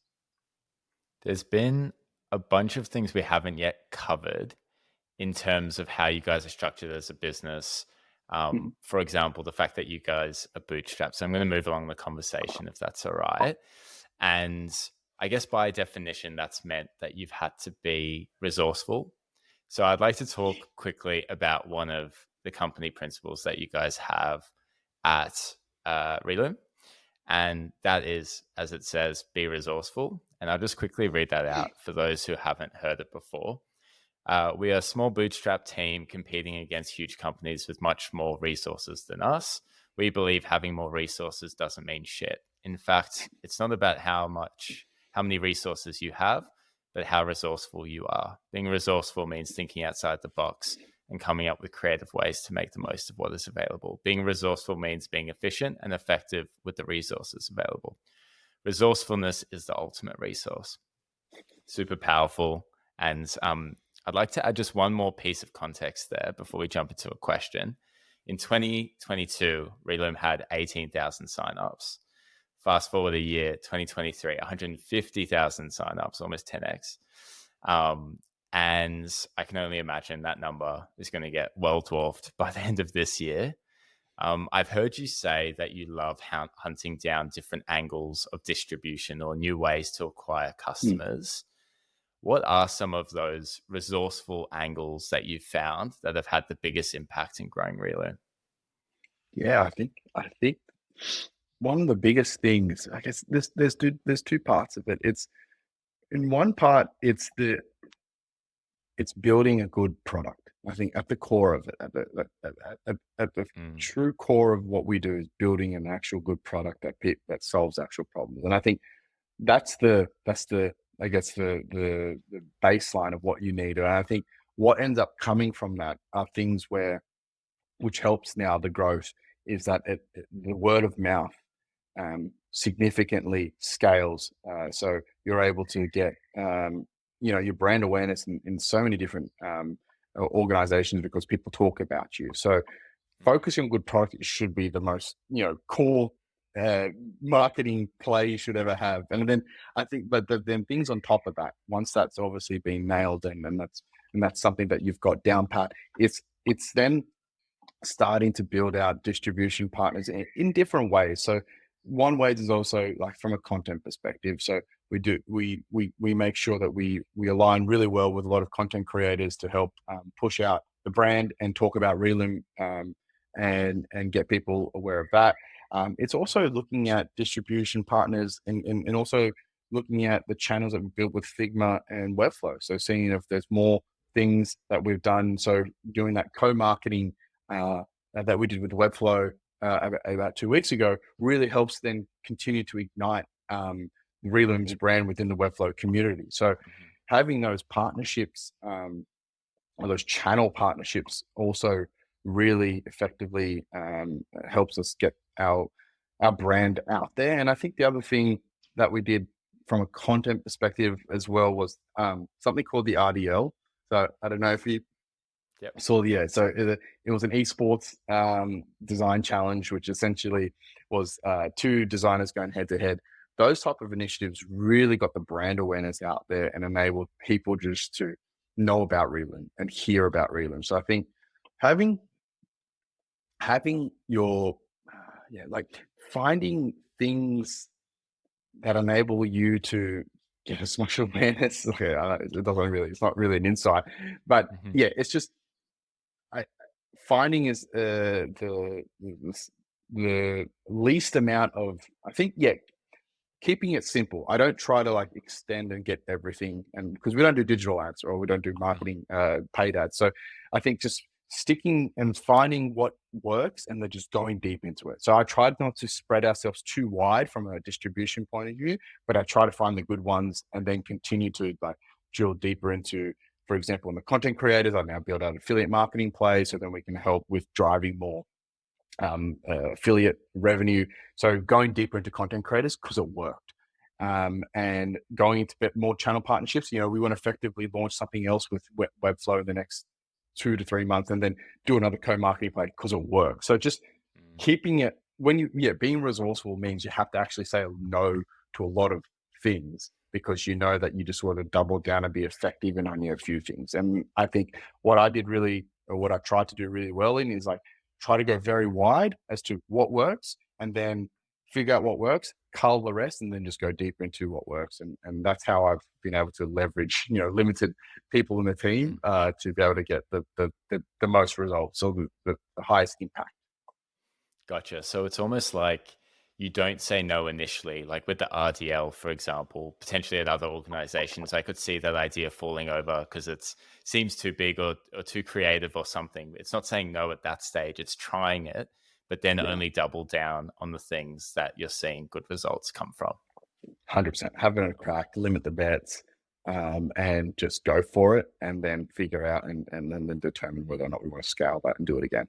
There's been a bunch of things we haven't yet covered in terms of how you guys are structured as a business, Mhm. For example, the fact that you guys are bootstrapped. So I'm going to move along the conversation if that's all right. And I guess by definition, that's meant that you've had to be resourceful. So I'd like to talk quickly about one of the company principles that you guys have at Relume. And that is, as it says, be resourceful. And I'll just quickly read that out for those who haven't heard it before. We are a small bootstrap team competing against huge companies with much more resources than us. We believe having more resources doesn't mean shit. In fact, it's not about how many resources you have, but how resourceful you are. Being resourceful means thinking outside the box and coming up with creative ways to make the most of what is available. Being resourceful means being efficient and effective with the resources available. Resourcefulness is the ultimate resource. Super powerful. And I'd like to add just one more piece of context there before we jump into a question. In 2022, Relume had 18,000 signups. Fast forward a year, 2023, 150,000 signups, almost 10x. And I can only imagine that number is going to get well dwarfed by the end of this year. I've heard you say that you love hunting down different angles of distribution or new ways to acquire customers. What are some of those resourceful angles that you've found that have had the biggest impact in growing Relume? Yeah, I think one of the biggest things, I guess, there's two parts of it. It's in one part, it's building a good product. I think at the core of it, at the true core of what we do is building an actual good product that solves actual problems. And I think that's the I guess the baseline of what you need. And I think what ends up coming from that are things which helps now the growth is that the word of mouth significantly scales. So you're able to get your brand awareness in so many different organizations because people talk about you. So focusing on good product should be the most core marketing play you should ever have. And then I think, but then things on top of that, once that's obviously been nailed in, and that's something that you've got down pat, it's then starting to build out distribution partners in different ways. So one way is also like from a content perspective. So we make sure that we align really well with a lot of content creators to help push out the brand and talk about Relume and get people aware of that. It's also looking at distribution partners and also looking at the channels that we built with Figma and Webflow. So seeing if there's more things that we've done. So doing that co-marketing that we did with Webflow about 2 weeks ago really helps then continue to ignite Relume's brand within the Webflow community. So having those partnerships or those channel partnerships also really effectively helps us get our brand out there. And I think the other thing that we did from a content perspective as well was something called the RDL. So I don't know if you saw so it was an esports design challenge, which essentially was two designers going head to head. Those type of initiatives really got the brand awareness out there and enabled people just to know about Relume and hear about Relume. So I think having your finding things that enable you to get as much awareness. Okay, it's not really an insight, but it's just finding is the least amount of, I think, keeping it simple. I don't try to extend and get everything, and because we don't do digital ads or we don't do marketing paid ads. So I think just sticking and finding what works and then just going deep into it. So I tried not to spread ourselves too wide from a distribution point of view, but I try to find the good ones and then continue to drill deeper into, for example, in the content creators, I now build out affiliate marketing play so then we can help with driving more affiliate revenue. So going deeper into content creators because it worked. And going into a bit more channel partnerships, we want to effectively launch something else with Webflow in the next 2 to 3 months and then do another co-marketing play because it works. So just keeping it, being resourceful means you have to actually say no to a lot of things because you know that you just want to double down and be effective in only a few things. And I think what I tried to do really well in is try to go very wide as to what works, and then figure out what works, cull the rest, and then just go deeper into what works. And that's how I've been able to leverage, limited people in the team to be able to get the most results or the highest impact. Gotcha. So it's almost like you don't say no initially, like with the RDL, for example, potentially at other organizations. I could see that idea falling over because it seems too big or too creative or something. It's not saying no at that stage, it's trying it, but then Yeah, only double down on the things that you're seeing good results come from. 100%. Having a crack, limit the bets, and just go for it, and then figure out and then determine whether or not we want to scale that and do it again.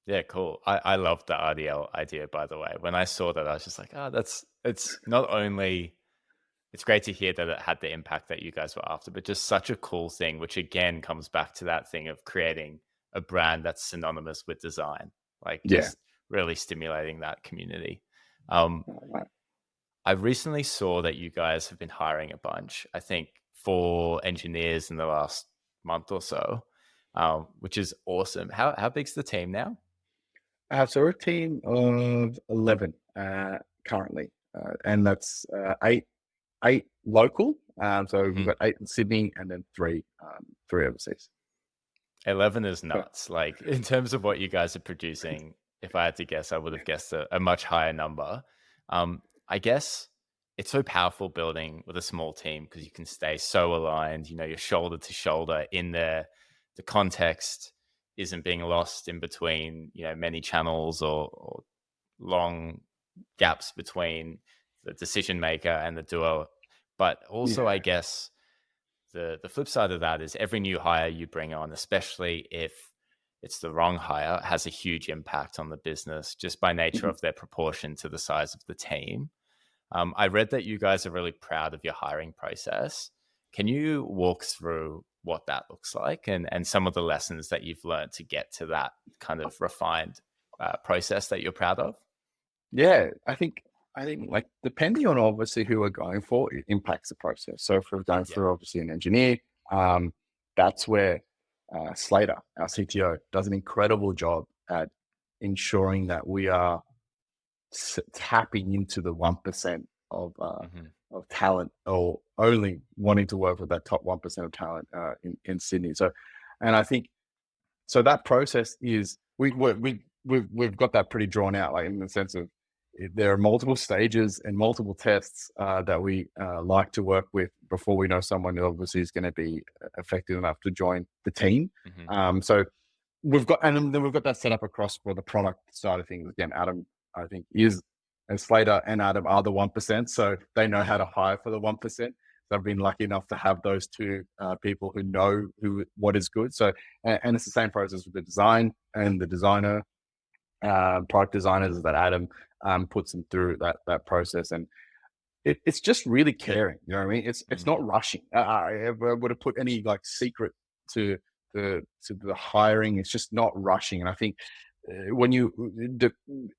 Yeah, cool. I love the RDL idea, by the way. When I saw that, I was just like, it's not only, it's great to hear that it had the impact that you guys were after, but just such a cool thing, which again comes back to that thing of creating a brand that's synonymous with design, like Yeah. just really stimulating that community. Um, Right. I recently saw that you guys have been hiring a bunch, I think 4 engineers in the last month or so, which is awesome. How big's the team now? So we're a team of 11 currently, and that's eight local. So we've Mhm. got 8 in Sydney, and then three overseas. 11 is So, nuts. Like in terms of what you guys are producing, if I had to guess, I would have guessed a much higher number. I guess it's so powerful building with a small team because you can stay so aligned, you're shoulder to shoulder in there. The context isn't being lost in between, many channels or long gaps between the decision maker and the doer. But also, I yeah. guess the flip side of that is every new hire you bring on, especially if it's the wrong hire, has a huge impact on the business just by nature Mhm. of their proportion to the size of the team. I read that you guys are really proud of your hiring process. Can you walk through what that looks like and some of the lessons that you've learned to get to that kind of refined process that you're proud of? Yeah, I think like depending on obviously who we're going for, it impacts the process. So if we're going Yeah. for obviously an engineer, um, that's where Slater, our CTO, does an incredible job at ensuring that we are tapping into the 1% Hmm. of talent, or only wanting to work with that top 1% of talent in Sydney. So, and I think so that process is we've got that pretty drawn out, like in the sense of there are multiple stages and multiple tests that we like to work with before we know someone who obviously is going to be effective enough to join the team. Hmm. So we've got, and then we've got that set up across for the product side of things. Again, Adam, I think, is, and Slater and Adam are the 1%, so they know how to hire for the 1%. So I've been lucky enough to have those two people who know what is good. So, and it's the same process with the design and the designer, product designers, that Adam puts them through that process. And it's just really caring. You know what I mean? It's not rushing. I ever would have put any like secret to the hiring. It's just not rushing. And I think when you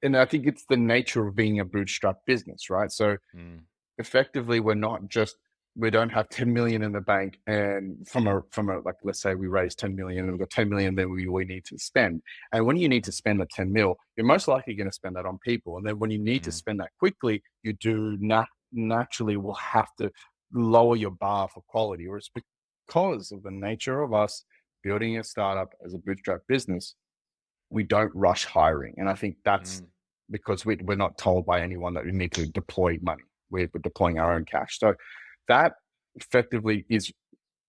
and I think it's the nature of being a bootstrap business, right? So Mm. effectively, we don't have 10 million in the bank, and from a like, let's say we raise 10 million and we've got 10 million, then we need to spend. And when you need to spend the 10 mil, you're most likely going to spend that on people. And then when you need to Mm. spend that quickly, you do not naturally will have to lower your bar for quality, or it's because of the nature of us building a startup as a bootstrap business. We don't rush hiring. And I think that's Mm. because we're not told by anyone that we need to deploy money. We're deploying our own cash. So that effectively is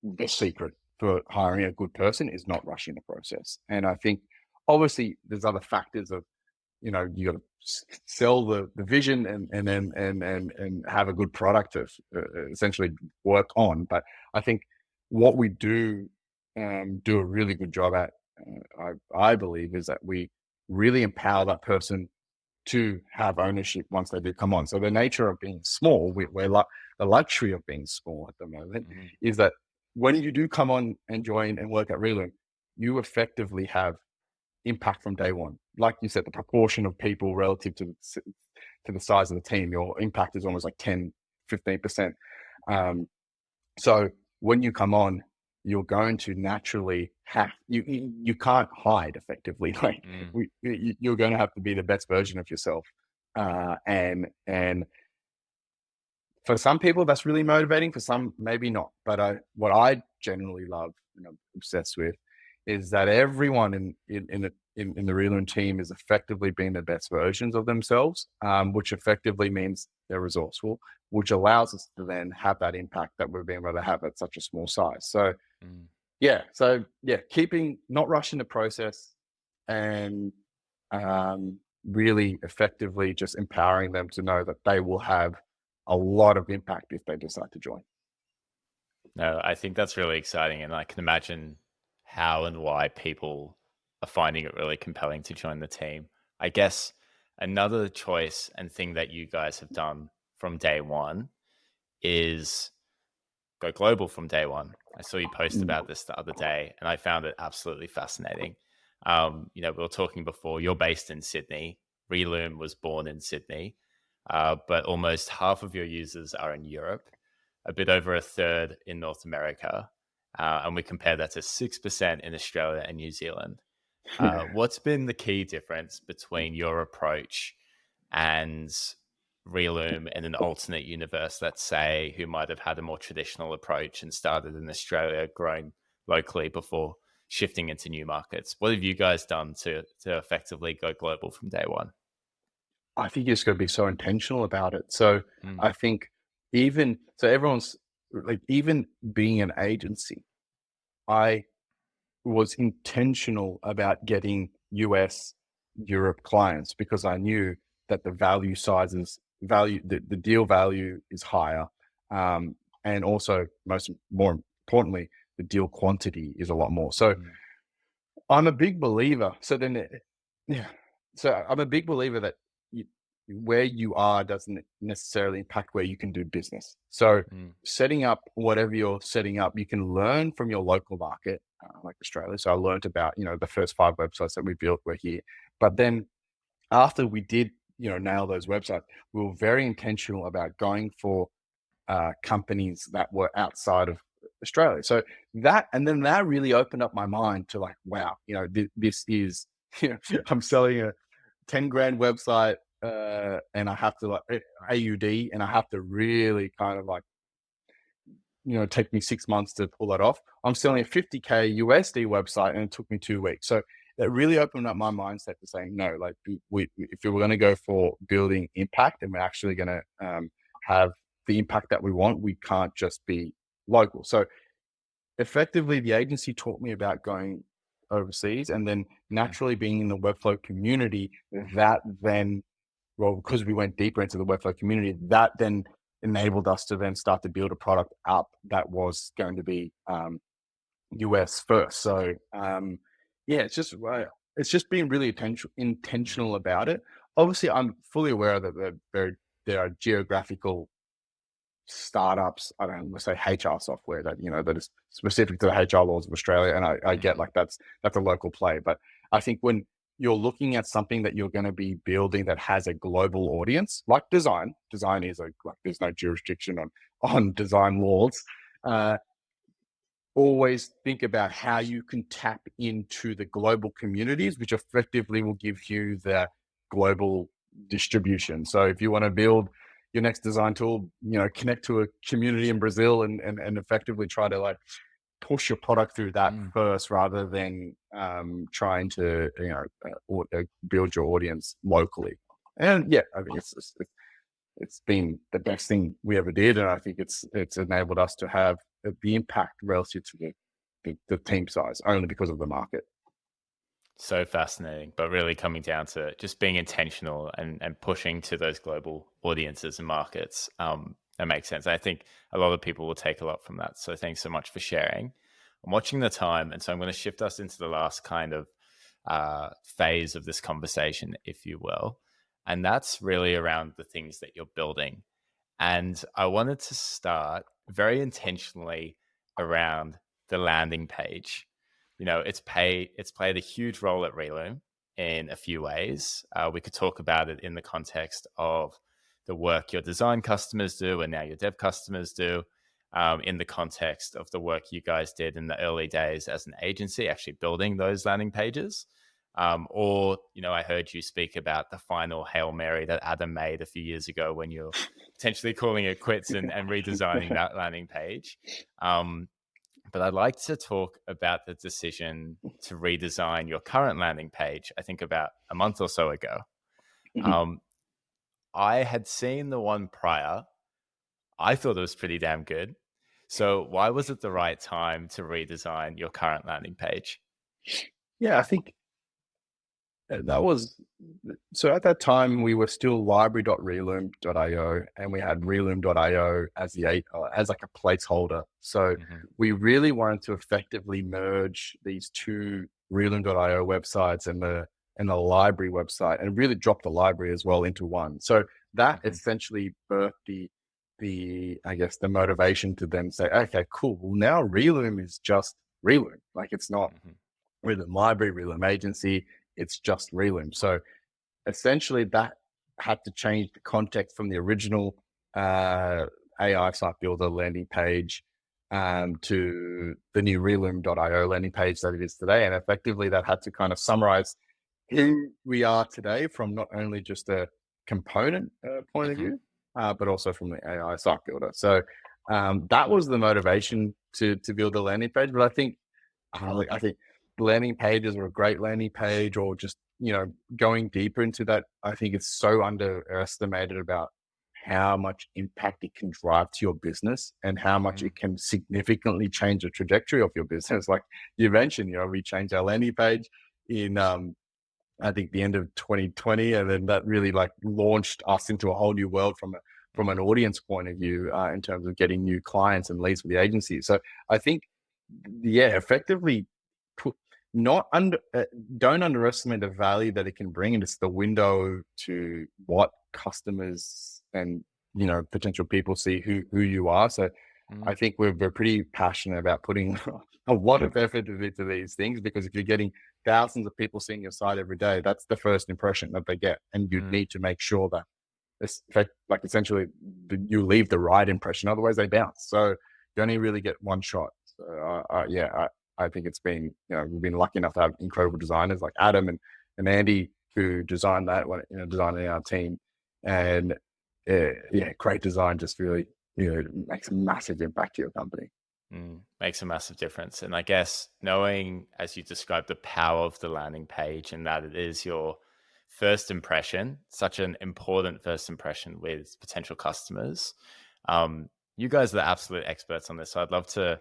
the secret for hiring a good person, is not rushing the process. And I think obviously there's other factors of, you got to sell the vision, and have a good product to essentially work on. But I think what we do a really good job at, I believe, is that we really empower that person to have ownership once they do come on. So the nature of being small, the luxury of being small at the moment, Mm. is that when you do come on and join and work at Relume, you effectively have impact from day one. Like you said, the proportion of people relative to the size of the team, your impact is almost like 10, 15%. Um, so when you come on, you're going to naturally have you can't hide effectively. Like Mm. you're going to have to be the best version of yourself, and for some people that's really motivating, for some maybe not. But what I generally love and I'm obsessed with is that everyone in the Relume team is effectively being the best versions of themselves, which effectively means they're resourceful, which allows us to then have that impact that we've been able to have at such a small size. So keeping not rushing the process, and really effectively just empowering them to know that they will have a lot of impact if they decide to join. No, I think that's really exciting. And I can imagine how and why people are finding it really compelling to join the team. I guess another choice and thing that you guys have done from day one is go global from day one. I saw you post Mm. about this the other day, and I found it absolutely fascinating. We were talking before, you're based in Sydney. Relume was born in Sydney, but almost half of your users are in Europe, a bit over a third in North America. And we compare that to 6% in Australia and New Zealand. Yeah. What's been the key difference between your approach and Relume in an alternate universe, let's say, who might have had a more traditional approach and started in Australia, growing locally before shifting into new markets? What have you guys done to effectively go global from day one? I think you just got to be so intentional about it. So Mm, I think everyone's like, even being an agency, I was intentional about getting US, Europe clients because I knew that the the deal value is higher. Um, and also more importantly, the deal quantity is a lot more. So mm, I'm a big believer. Yeah. So I'm a big believer that you, where you are doesn't necessarily impact where you can do business. So mm, setting up whatever you're setting up, you can learn from your local market, like Australia. So I learned about the first 5 websites that we built were here, but then after we did nail those websites, we were very intentional about going for companies that were outside of Australia. So and then that really opened up my mind to like, wow, this is, I'm selling a 10 grand website, and I have to like AUD, and I have to really kind of like, take me 6 months to pull that off. I'm selling a 50K USD website and it took me 2 weeks. So that really opened up my mindset to saying, no, like if we were going to go for building impact and we're actually going to have the impact that we want, we can't just be local. So effectively, the agency taught me about going overseas, and then mm, naturally being in the Webflow community, that then, well, because we went deeper into the Webflow community, that then enabled us to then start to build a product up that was going to be US first. So yeah, it's just being really mm, intentional about it. Obviously, I'm fully aware that there are geographical startups, I don't know, let's say HR software that that is specific to the HR laws of Australia, and I get mm, like that's a local play. But I think when you're looking at something that you're going to be building that has a global audience, like design is like there's no jurisdiction on design laws. Uh, Always think about how you can tap into the global communities, which effectively will give you the global distribution. So if you want to build your next design tool, connect to a community in Brazil and effectively try to like push your product through that mm. first, rather than trying to build your audience locally. And yeah, I think it's been the best thing we ever did, and I think it's enabled us to have the impact relative to the team size only because of the market. So fascinating, but really coming down to just being intentional and pushing to those global audiences and markets. That makes sense. I think a lot of people will take a lot from that. So thanks so much for sharing. I'm watching the time, and so I'm going to shift us into the last kind of phase of this conversation, if you will. And that's really around the things that you're building. And I wanted to start very intentionally around the landing page. It's played a huge role at Relume in a few ways. We could talk about it in the context of the work your design customers do and now your dev customers do. in the context of the work you guys did in the early days as an agency, actually building those landing pages. Or, I heard you speak about the final Hail Mary that Adam made a few years ago when you're potentially calling it quits and redesigning that landing page. But I'd like to talk about the decision to redesign your current landing page, I think about a month or so ago. Um, I had seen the one prior. I thought it was pretty damn good. So why was it the right time to redesign your current landing page? Yeah, I think that was so. At that time, we were still library.relume.io, and we had relume.io as as like a placeholder. So we really wanted to effectively merge these two relume.io websites and the library website, and really drop the library as well into one. So that essentially birthed the I guess the motivation to then say, okay, cool. Well, now Relume is just Relume. Like, it's not Relume Library, Relume Agency. It's just Relume. So essentially, that had to change the context from the original AI site builder landing page to the new relume.io landing page that it is today. And effectively, that had to kind of summarize who we are today from not only just a component point of view, but also from the AI site builder. So that was the motivation to build the landing page. But I think landing pages are a great landing page, or just, going deeper into that. I think it's so underestimated about how much impact it can drive to your business and how much it can significantly change the trajectory of your business. Like you mentioned, we changed our landing page in, I think, the end of 2020, and then that really like launched us into a whole new world from an audience point of view, in terms of getting new clients and leads for the agency. So I think, effectively don't underestimate the value that it can bring, and it's the window to what customers and potential people see who you are. So I think we're pretty passionate about putting a lot of effort into these things, because if you're getting thousands of people seeing your site every day, that's the first impression that they get, and you need to make sure that essentially you leave the right impression, otherwise they bounce. So you only really get one shot. So I think it's been, we've been lucky enough to have incredible designers like Adam and Andy who designed that, designing our team. And great design just really, makes a massive impact to your company. Makes a massive difference. And I guess knowing, as you described, the power of the landing page, and that it is your first impression, such an important first impression with potential customers. You guys are the absolute experts on this. So I'd love to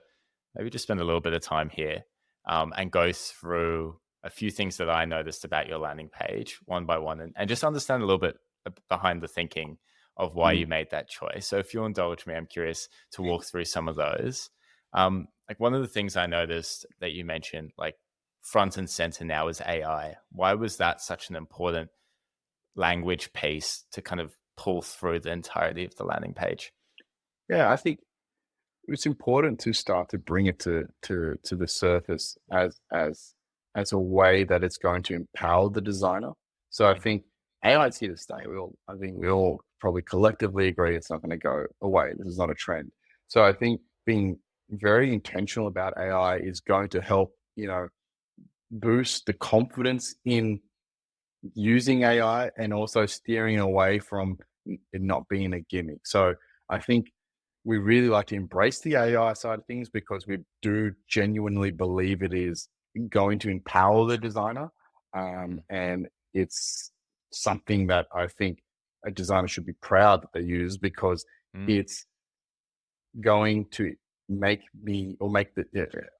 maybe just spend a little bit of time here and go through a few things that I noticed about your landing page one by one, and just understand a little bit behind the thinking of why you made that choice. So if you'll indulge me, I'm curious to walk through some of those. Like one of the things I noticed that you mentioned, like front and center now is AI. Why was that such an important language piece to kind of pull through the entirety of the landing page? Yeah, I think it's important to start to bring it to the surface as a way that it's going to empower the designer. So I think AI is here to stay. I think we all probably collectively agree it's not going to go away. This is not a trend. So I think being very intentional about AI is going to help, boost the confidence in using AI, and also steering away from it not being a gimmick. So I think we really like to embrace the AI side of things, because we do genuinely believe it is going to empower the designer. And it's something that I think a designer should be proud that they use, because it's going to make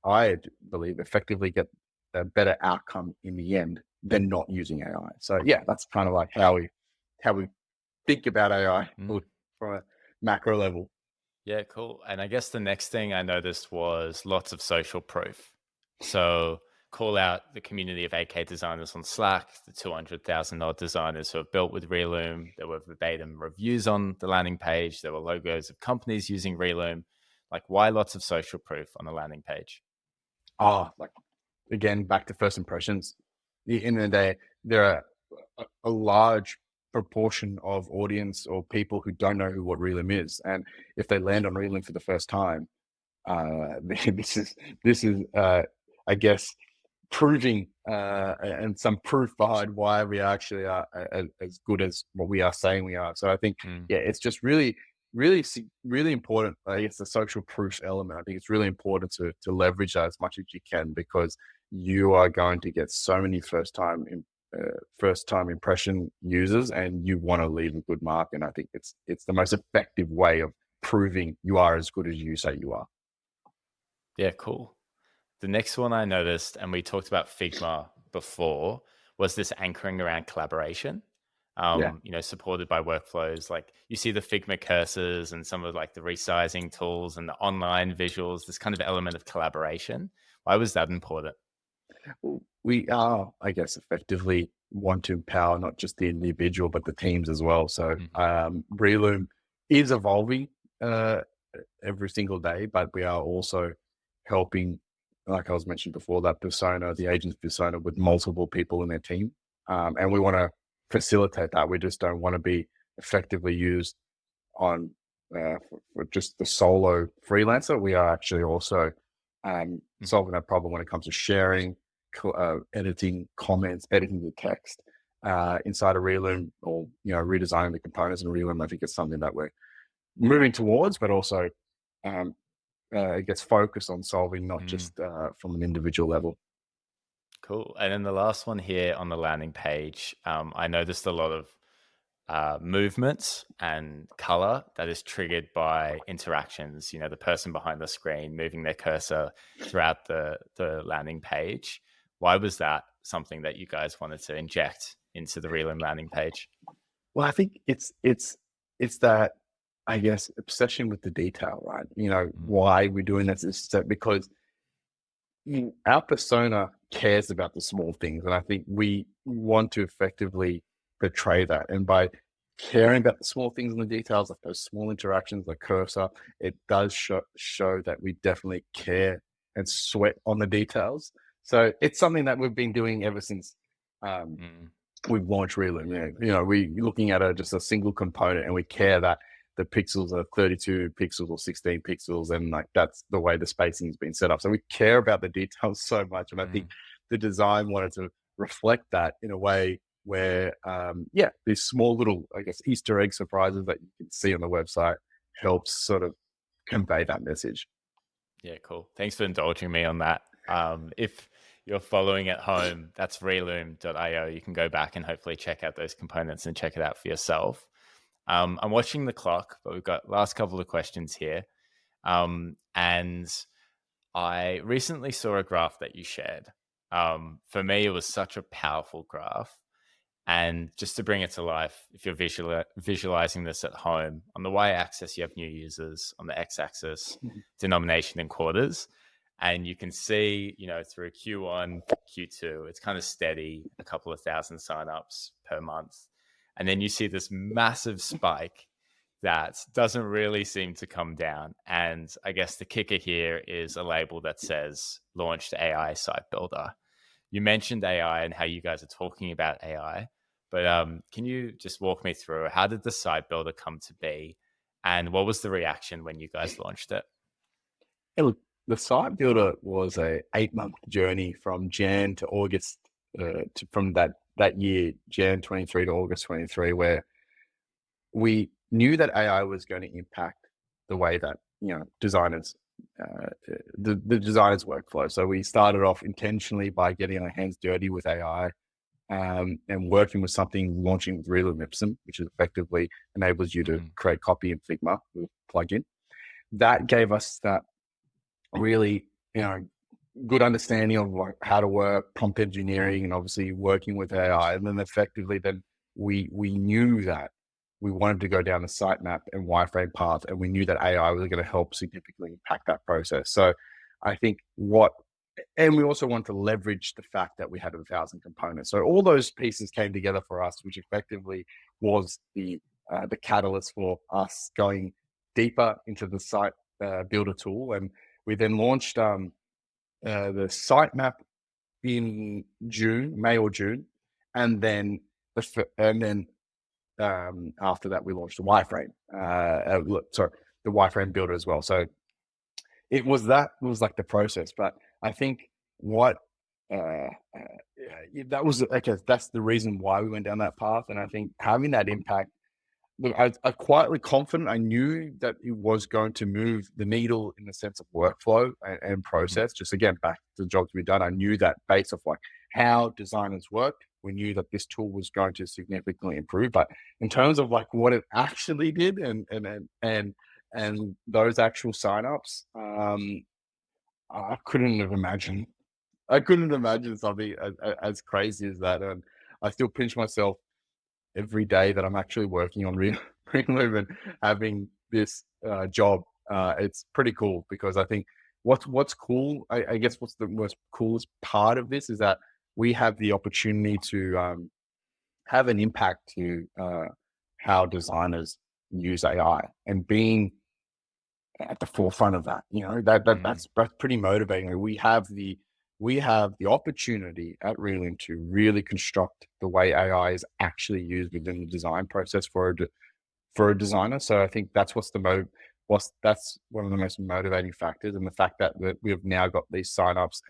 I believe, effectively get a better outcome in the end than not using AI. So that's kind of like how we think about AI from a macro level. Yeah, cool. And I guess the next thing I noticed was lots of social proof. So call out the community of AK designers on Slack, the 200,000 odd designers who have built with Relume. There were verbatim reviews on the landing page. There were logos of companies using Relume. Like, why lots of social proof on the landing page? Like, again, back to first impressions. At the end of the day, there are a large proportion of audience or people who don't know what Relume is, and if they land on Relume for the first time, this is I guess proving and some proof behind why we actually are as good as what we are saying we are. So I think, Mm. yeah, it's just really important. I guess the social proof element. I think it's really important to leverage that as much as you can, because you are going to get so many first time impression users, and you want to leave a good mark. And I think it's the most effective way of proving you are as good as you say you are. Yeah, cool. The next one I noticed, and we talked about Figma before, was this anchoring around collaboration. Yeah. Supported by workflows. Like you see the Figma cursors and some of like the resizing tools and the online visuals, this kind of element of collaboration. Why was that important? We are, I guess, effectively want to empower not just the individual but the teams as well. So Mhm. Relume is evolving uh, every single day, but we are also helping, like I was mentioning before, that persona, the agent's persona, with multiple people in their team, and we want to facilitate that. We just don't want to be effectively used on for just the solo freelancer. We are actually also Mhm. solving that problem when it comes to sharing, editing comments, editing the text inside a Relume, or redesigning the components in Relume. I think it's something that we're moving towards, but also um, it gets focused on solving, not Mm. just from an individual level. Cool. And then the last one here on the landing page, I noticed a lot of movements and color that is triggered by interactions. The person behind the screen moving their cursor throughout the landing page. Why was that something that you guys wanted to inject into the Relume landing page? Well, I think it's that, I guess, obsession with the detail, right? Mm. Why we're doing this is that because our persona cares about the small things, and I think we want to effectively portray that. And by caring about the small things and the details, like those small interactions, the cursor, it does show that we definitely care and sweat on the details. So it's something that we've been doing ever since um, Mm. we've launched Relume. We looking at just a single component, and we care that the pixels are 32 pixels or 16 pixels, and like that's the way the spacing has been set up. So we care about the details so much, and I think Mm. the design wanted to reflect that in a way where, these small little, I guess, Easter egg surprises that you can see on the website helps sort of convey that message. Yeah, cool. Thanks for indulging me on that. If you're following at home, that's relume.io. You can go back and hopefully check out those components and check it out for yourself. I'm watching the clock, but we've got last couple of questions here. And I recently saw a graph that you shared. For me, it was such a powerful graph. And just to bring it to life, if you're visualizing this at home, on the y-axis, you have new users. On the x-axis, denomination in quarters. And you can see, through Q1, Q2, it's kind of steady, a couple of thousand signups per month. And then you see this massive spike that doesn't really seem to come down. And I guess the kicker here is a label that says launched AI site builder. You mentioned AI and how you guys are talking about AI, but can you just walk me through how did the site builder come to be, and what was the reaction when you guys launched it? Hey, look, the site builder was a 8-month journey from Jan to August, from that year, Jan 23 to August 23, where we knew that AI was going to impact the way that designers, the designers workflow. So we started off intentionally by getting our hands dirty with AI, and working with something, launching with Relume Ipsum, which is effectively enables you to Mhm. create copy in Figma with plugin. That gave us that really good understanding of like how to work, prompt engineering, and obviously working with AI. And then effectively, then we knew that we wanted to go down the sitemap and wireframe path, and we knew that AI was going to help significantly impact that process. So I think and we also want to leverage the fact that we had 1,000 components. So all those pieces came together for us, which effectively was the catalyst for us going deeper into the site builder tool. And we then launched the sitemap in May or June, and then after that, we launched the wireframe. The wireframe builder as well. So it was like the process. But I think what that was okay. That's the reason why we went down that path. And I think having that impact. Look, I quietly confident. I knew that it was going to move the needle in the sense of workflow and process. Just again, back to the job to be done. I knew that based off like how designers work, we knew that this tool was going to significantly improve. But in terms of like what it actually did and those actual signups, I couldn't have imagined. I couldn't imagine something as crazy as that. And I still pinch myself every day that I'm actually working on Relume and having this job. It's pretty cool because I think what's cool, I guess what's the most coolest part of this is that we have the opportunity to have an impact to how designers use AI and being at the forefront of that. That's pretty motivating. We have the opportunity at Relume to really construct the way AI is actually used within the design process for a designer. So I think that's that's one of the most motivating factors, and the fact that we have now got these signups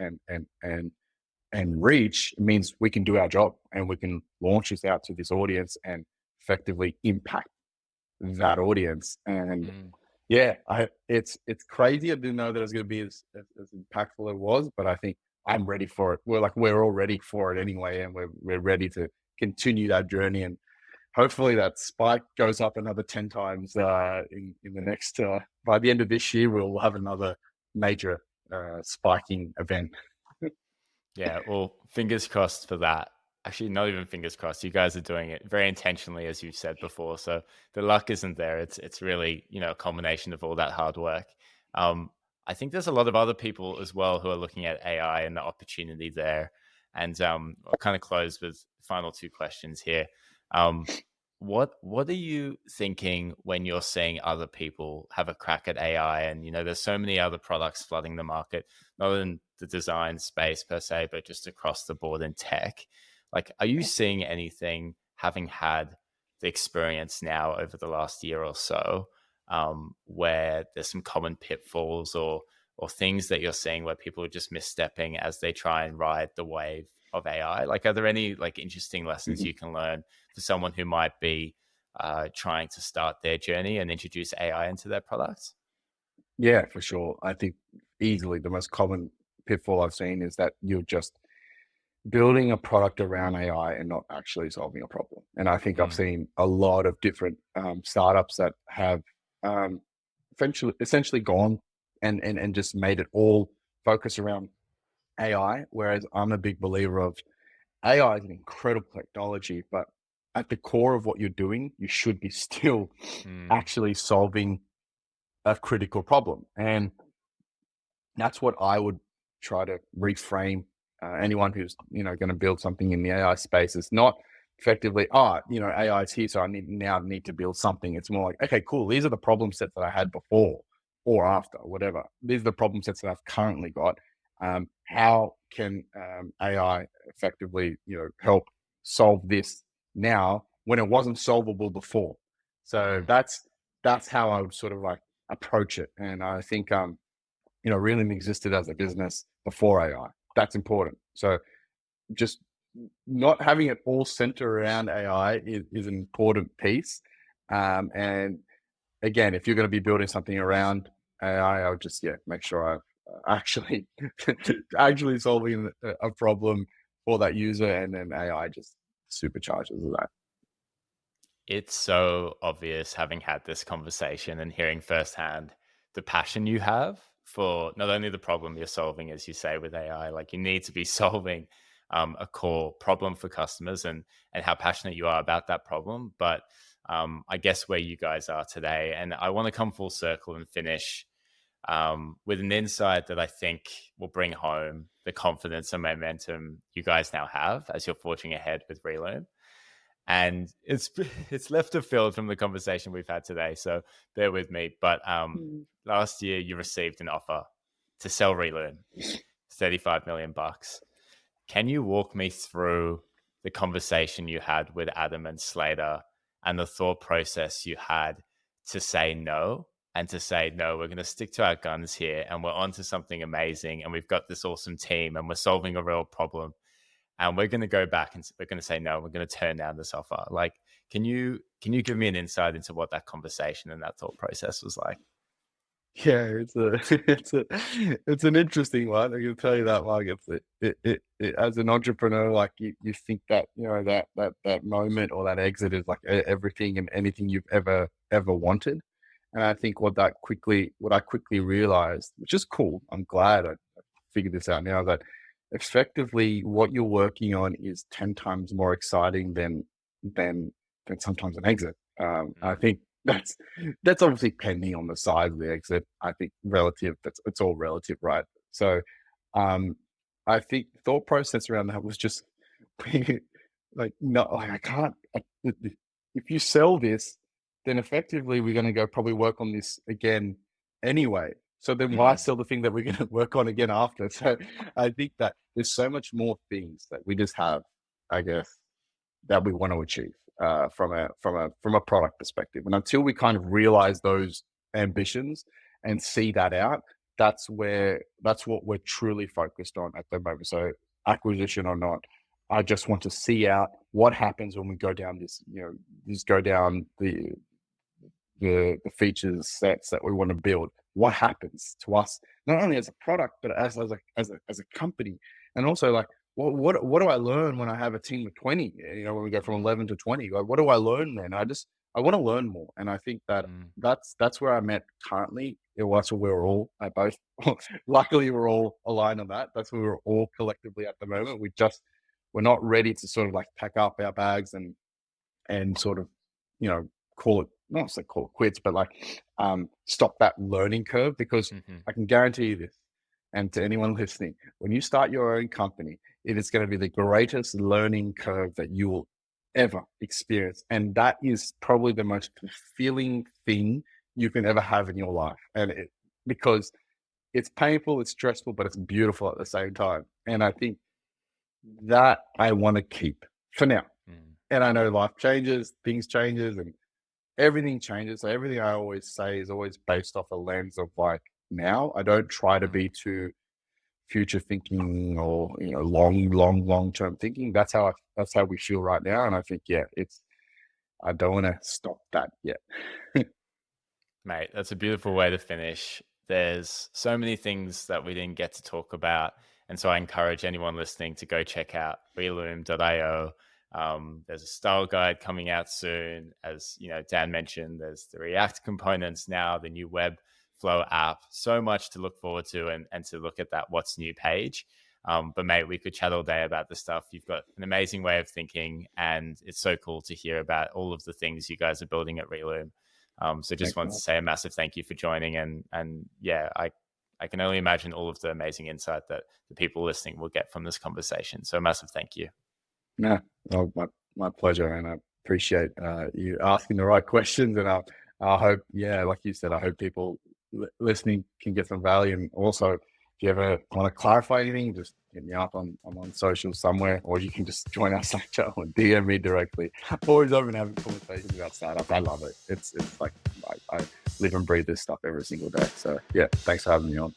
and reach means we can do our job and we can launch this out to this audience and effectively impact that audience. And yeah, it's crazy. I didn't know that it was going to be as impactful as it was, but I think I'm ready for it. We're all ready for it anyway, and we're ready to continue that journey. And hopefully that spike goes up another 10 times in the next. By the end of this year, we'll have another major spiking event. Yeah, well, fingers crossed for that. Actually, not even fingers crossed. You guys are doing it very intentionally, as you've said before. So the luck isn't there. It's really, a combination of all that hard work. I think there's a lot of other people as well who are looking at AI and the opportunity there. And I'll kind of close with final two questions here. What are you thinking when you're seeing other people have a crack at AI? And there's so many other products flooding the market, not in the design space per se, but just across the board in tech. Like, are you seeing anything, having had the experience now over the last year or so, where there's some common pitfalls or things that you're seeing where people are just misstepping as they try and ride the wave of AI? Like, are there any interesting lessons you can learn for someone who might be trying to start their journey and introduce AI into their products? Yeah, for sure. I think easily the most common pitfall I've seen is that you're just building a product around AI and not actually solving a problem. And I think I've seen a lot of different startups that have essentially gone and just made it all focus around AI, whereas I'm a big believer of AI is an incredible technology, but at the core of what you're doing, you should be still actually solving a critical problem. And that's what I would try to reframe anyone who's going to build something in the AI space. It's not effectively, AI is here, so I need to build something. It's more like, okay, cool. These are the problem sets that I had before or after, whatever. These are the problem sets that I've currently got. How can AI effectively, help solve this now when it wasn't solvable before? So that's how I would sort of like approach it. And I think Relume existed as a business before AI. That's important. So just not having it all center around AI is an important piece. And again, if you're going to be building something around AI, I would just make sure I've actually actually solving a problem for that user, and then AI just supercharges that. It's so obvious, having had this conversation and hearing firsthand the passion you have for not only the problem you're solving, as you say, with AI. Like, you need to be solving a core problem for customers, and how passionate you are about that problem. But I guess where you guys are today, and I want to come full circle and finish with an insight that I think will bring home the confidence and momentum you guys now have as you're forging ahead with Relume. And it's left of field from the conversation we've had today, so bear with me. But last year you received an offer to sell Relume, $35 million. Can you walk me through the conversation you had with Adam and Slater and the thought process you had to say no, and to say, no, we're going to stick to our guns here, and we're onto something amazing, and we've got this awesome team, and we're solving a real problem, and we're going to go back and we're going to say no, we're going to turn down this offer. Like, can you give me an insight into what that conversation and that thought process was like? Yeah, it's a it's an interesting one. I can tell you that, Mark. It as an entrepreneur, like you think that, that moment or that exit is like everything and anything you've ever wanted. And I think what I quickly realized, which is cool, I'm glad I figured this out now, that effectively what you're working on is 10 times more exciting than sometimes an exit. I think that's obviously pending on the size of the exit. I think it's all relative, right? So I think the thought process around that was just like, no, like I can't. If you sell this, then effectively we're going to go probably work on this again anyway. So then why sell the thing that we're going to work on again after? So I think that there's so much more things that we just have, I guess, that we want to achieve from a product perspective. And until we kind of realize those ambitions and see that out, that's what we're truly focused on at the moment. So acquisition or not, I just want to see out what happens when we go down this, just go down the features sets that we want to build. What happens to us, not only as a product, but as a company, and also like, what do I learn when I have a team of 20? When we go from 11 to 20, like, what do I learn then? I want to learn more, and I think that that's where I'm at currently. That's where we're all at both. Luckily, we're all aligned on that. That's where we're all collectively at the moment. We're not ready to sort of like pack up our bags and sort of, call it, not say call it quits, but like stop that learning curve, because I can guarantee you this, and to anyone listening, when you start your own company, it is going to be the greatest learning curve that you will ever experience. And that is probably the most fulfilling thing you can ever have in your life. Because it's painful, it's stressful, but it's beautiful at the same time. And I think that I want to keep for now. And I know life changes, things changes, and everything changes. So everything I always say is always based off a lens of like now. I don't try to be too future thinking or long term thinking. That's how we feel right now. And I think I don't want to stop that yet. Mate, that's a beautiful way to finish. There's so many things that we didn't get to talk about. And so I encourage anyone listening to go check out relume.io. There's a style guide coming out soon. As Dan mentioned, there's the React components now, the new Webflow app. So much to look forward to and to look at that what's new page. But mate, we could chat all day about this stuff. You've got an amazing way of thinking, and it's so cool to hear about all of the things you guys are building at Relume. So just wanted to say a massive thank you for joining, and yeah, I can only imagine all of the amazing insight that the people listening will get from this conversation. So a massive thank you. No, my pleasure, and I appreciate you asking the right questions. And I hope, like you said, I hope people listening can get some value. And also, if you ever want to clarify anything, just hit me up. I'm on social somewhere, or you can just join our Slack channel and DM me directly. Always open having conversations about startups. I love it. It's like I live and breathe this stuff every single day. So yeah, thanks for having me on.